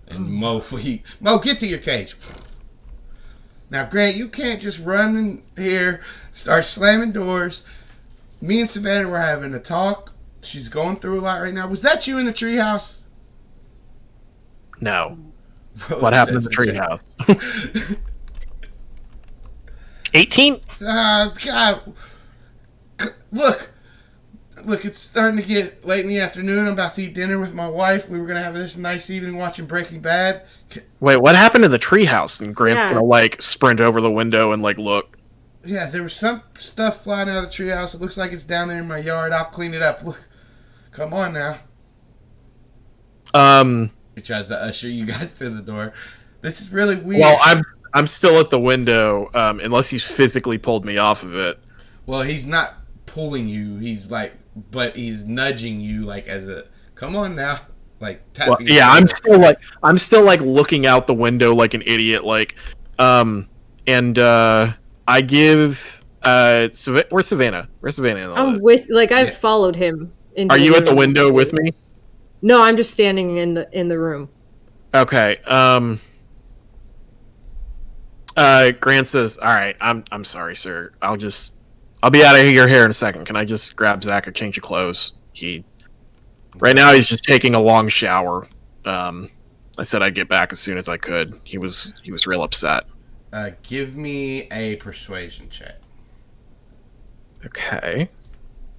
And Mo, get to your cage. Now, Grant, you can't just run in here, start slamming doors. Me and Savannah were having a talk. She's going through a lot right now. Was that you in the treehouse? No. What happened in the treehouse? 18? God. Look, it's starting to get late in the afternoon. I'm about to eat dinner with my wife. We were going to have this nice evening watching Breaking Bad. Wait, what happened in the treehouse? And Grant's going to, like, sprint over the window and, like, look. Yeah, there was some stuff flying out of the treehouse. It looks like it's down there in my yard. I'll clean it up. Look, come on now. He tries to usher you guys to the door. This is really weird. Well, I'm still at the window, unless he's physically pulled me off of it. Well, he's not pulling you. He's like, but he's nudging you, like as a, come on now, like tapping. Well, yeah, I'm still like looking out the window like an idiot, like, I give where's Savannah? Where's Savannah in all I'm this? with, like, I've followed him. Are you at the window with me? No, I'm just standing in the room. Okay. Grant says, "All right, I'm sorry, sir. I'll be out of your hair in a second. Can I just grab Zac a change of clothes? Right now he's just taking a long shower. I said I'd get back as soon as I could. He was real upset. Give me a persuasion check. Okay.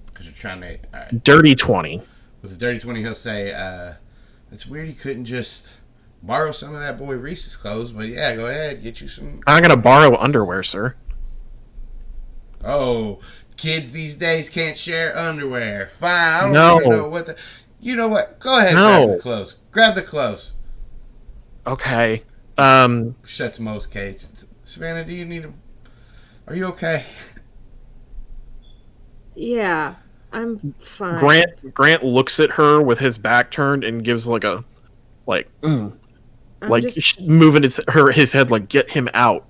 Because you're trying to. All right. Dirty 20. With a dirty 20, he'll say, "It's weird he couldn't just borrow some of that boy Reese's clothes, but yeah, go ahead, get you some." I'm gonna borrow underwear, sir. Oh, kids these days can't share underwear. Fine, I don't even know what the. You know what? Go ahead, grab the clothes. Grab the clothes. Okay. Shuts Mo's cage. Savannah, do you need a? Are you okay? Yeah, I'm fine. Grant looks at her with his back turned and gives like a, moving his head like, get him out.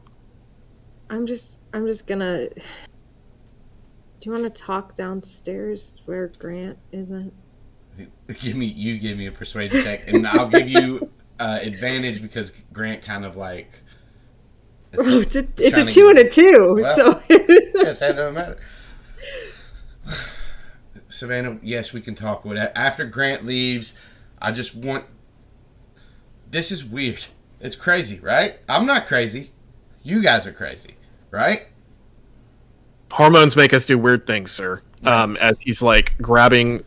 I'm just gonna. Do you want to talk downstairs where Grant isn't? Give me a persuasion check, and I'll give you advantage because Grant kind of like. It's a 2 and a 2, well, so. Yes, that doesn't matter. Savannah, yes, we can talk with that. After Grant leaves, I just want... This is weird. It's crazy, right? I'm not crazy. You guys are crazy, right? Hormones make us do weird things, sir. As he's like grabbing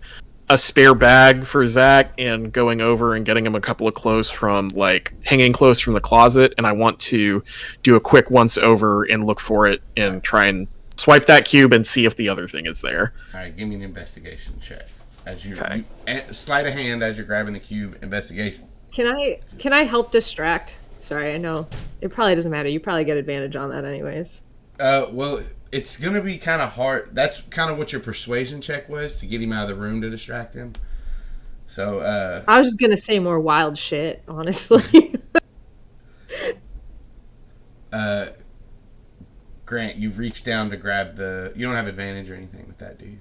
a spare bag for Zac and going over and getting him a couple of clothes from like hanging clothes from the closet, and I want to do a quick once over and look for it and try and swipe that cube and see if the other thing is there. All right, give me an investigation check. As you sleight of hand as you're grabbing the cube. Investigation. Can I help distract? Sorry, I know it probably doesn't matter. You probably get advantage on that anyways. Well, it's gonna be kind of hard. That's kind of what your persuasion check was, to get him out of the room to distract him. So I was just gonna say more wild shit, honestly. Grant, you've reached down to grab the... You don't have advantage or anything with that, do you?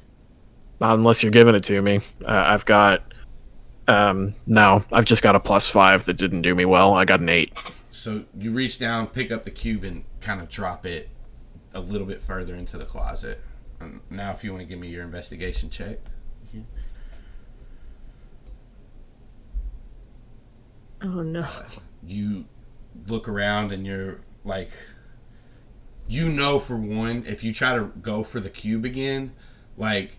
Not unless you're giving it to me. I've got... no, I've just got a +5 that didn't do me well. I got an 8. So you reach down, pick up the cube, and kind of drop it a little bit further into the closet. And now if you want to give me your investigation check. Oh, no. You look around and you're like... You know, for one, if you try to go for the cube again, like...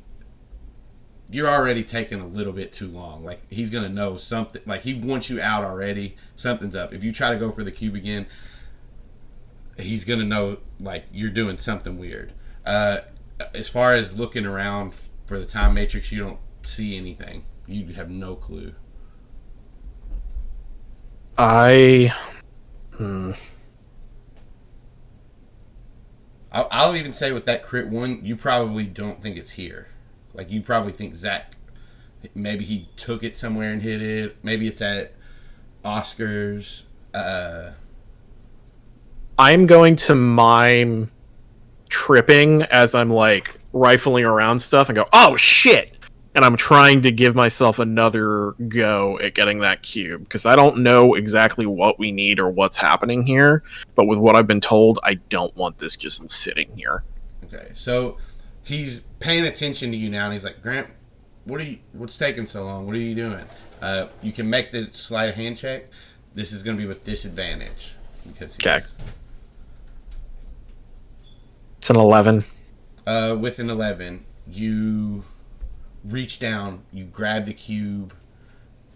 You're already taking a little bit too long. Like, he's going to know something. Like, he wants you out already. Something's up. If you try to go for the cube again, he's going to know, like, you're doing something weird. As far as looking around for the time matrix, you don't see anything. You have no clue. I'll even say with that crit one, you probably don't think it's here. Like, you probably think Zac, maybe he took it somewhere and hid it. Maybe it's at Oscar's. I'm going to mime tripping as I'm, like, rifling around stuff and go, oh, shit! And I'm trying to give myself another go at getting that cube, because I don't know exactly what we need or what's happening here, but with what I've been told, I don't want this just sitting here. Okay, so... He's paying attention to you now, and he's like, Grant, what's taking so long? What are you doing? You can make the sleight of hand check. This is going to be with disadvantage. Because okay. It's an 11. With an 11, you reach down, you grab the cube,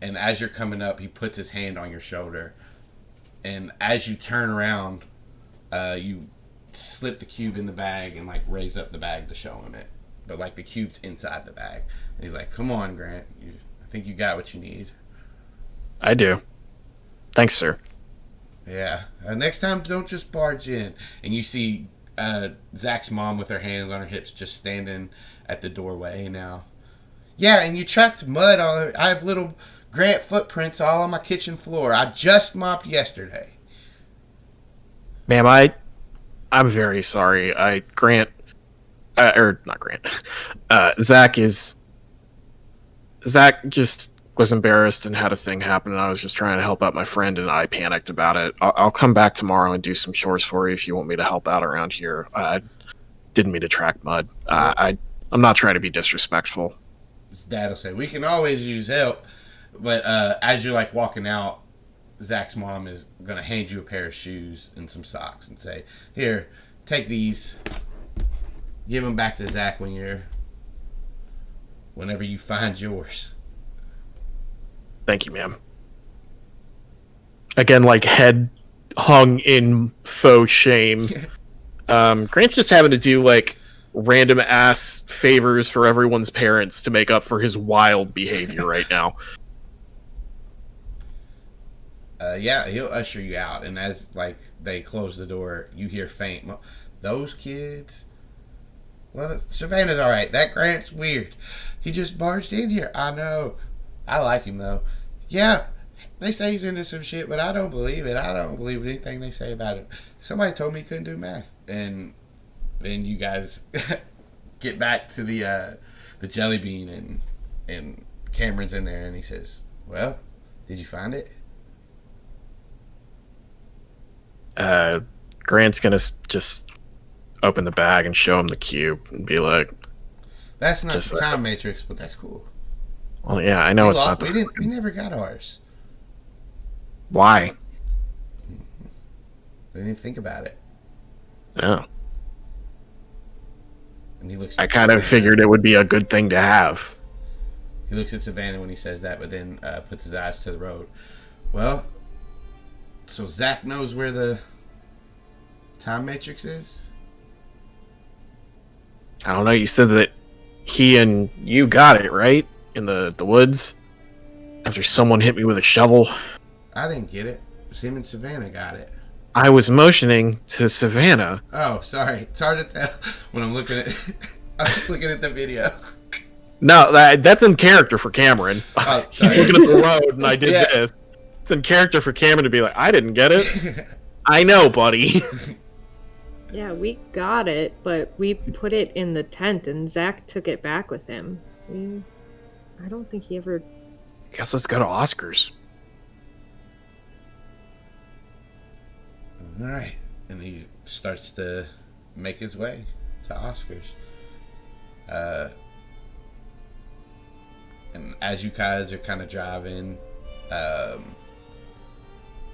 and as you're coming up, he puts his hand on your shoulder. And as you turn around, you... slip the cube in the bag and like raise up the bag to show him it, but like the cube's inside the bag, and he's like, come on, Grant, I think you got what you need. I do. Thanks, sir. Yeah. Next time, don't just barge in. And you see Zac's mom with her hands on her hips just standing at the doorway now. Yeah, and you tracked mud all... I have little Grant footprints all on my kitchen floor. I just mopped yesterday. Ma'am, I'm very sorry. Not Grant. Zac just was embarrassed and had a thing happen, and I was just trying to help out my friend, and I panicked about it. I'll come back tomorrow and do some chores for you if you want me to help out around here. I didn't mean to track mud. I'm not trying to be disrespectful. His dad will say, we can always use help. But as you're like walking out, Zac's mom is going to hand you a pair of shoes and some socks and say, here, take these. Give them back to Zac whenever you find yours. Thank you, ma'am. Again, like, head hung in faux shame. Grant's just having to do, like, random ass favors for everyone's parents to make up for his wild behavior right now. Yeah, he'll usher you out, and as like they close the door, you hear faint, those kids... Well, Savannah's alright. That Grant's weird. He just barged in here. I know. I like him, though. Yeah, they say he's into some shit, but I don't believe it. I don't believe anything they say about it. Somebody told me he couldn't do math. And then you guys get back to the jelly bean, and Cameron's in there, and he says, well, did you find it? Grant's gonna just open the bag and show him the cube and be like, that's not the time matrix, but that's cool. Well, yeah, I know we it's lost, not. we never got ours. Why? I didn't even think about it. Yeah. And he looks. I kind of figured it would be a good thing to have. He looks at Savannah when he says that, but then puts his eyes to the road. Well, so Zac knows where the time matrix is? I don't know. You said that he and you got it, right? In the woods? After someone hit me with a shovel? I didn't get it. It was him and Savannah got it. I was motioning to Savannah. Oh, sorry. It's hard to tell when I'm looking at... I'm just looking at the video. No, that's in character for Cameron. Oh, He's sorry. looking at the road and I did Yeah. this. It's in character for Cameron to be like, I didn't get it. I know, buddy. Yeah, we got it, but we put it in the tent and Zac took it back with him. I don't think he ever... Guess let's go to Oscar's. All right. And he starts to make his way to Oscar's. And as you guys are kind of driving,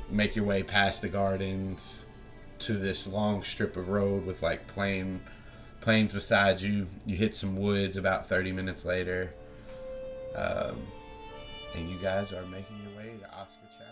make your way past the gardens to this long strip of road with like plains beside you. You hit some woods about 30 minutes later. And you guys are making your way to Oscar Chapel.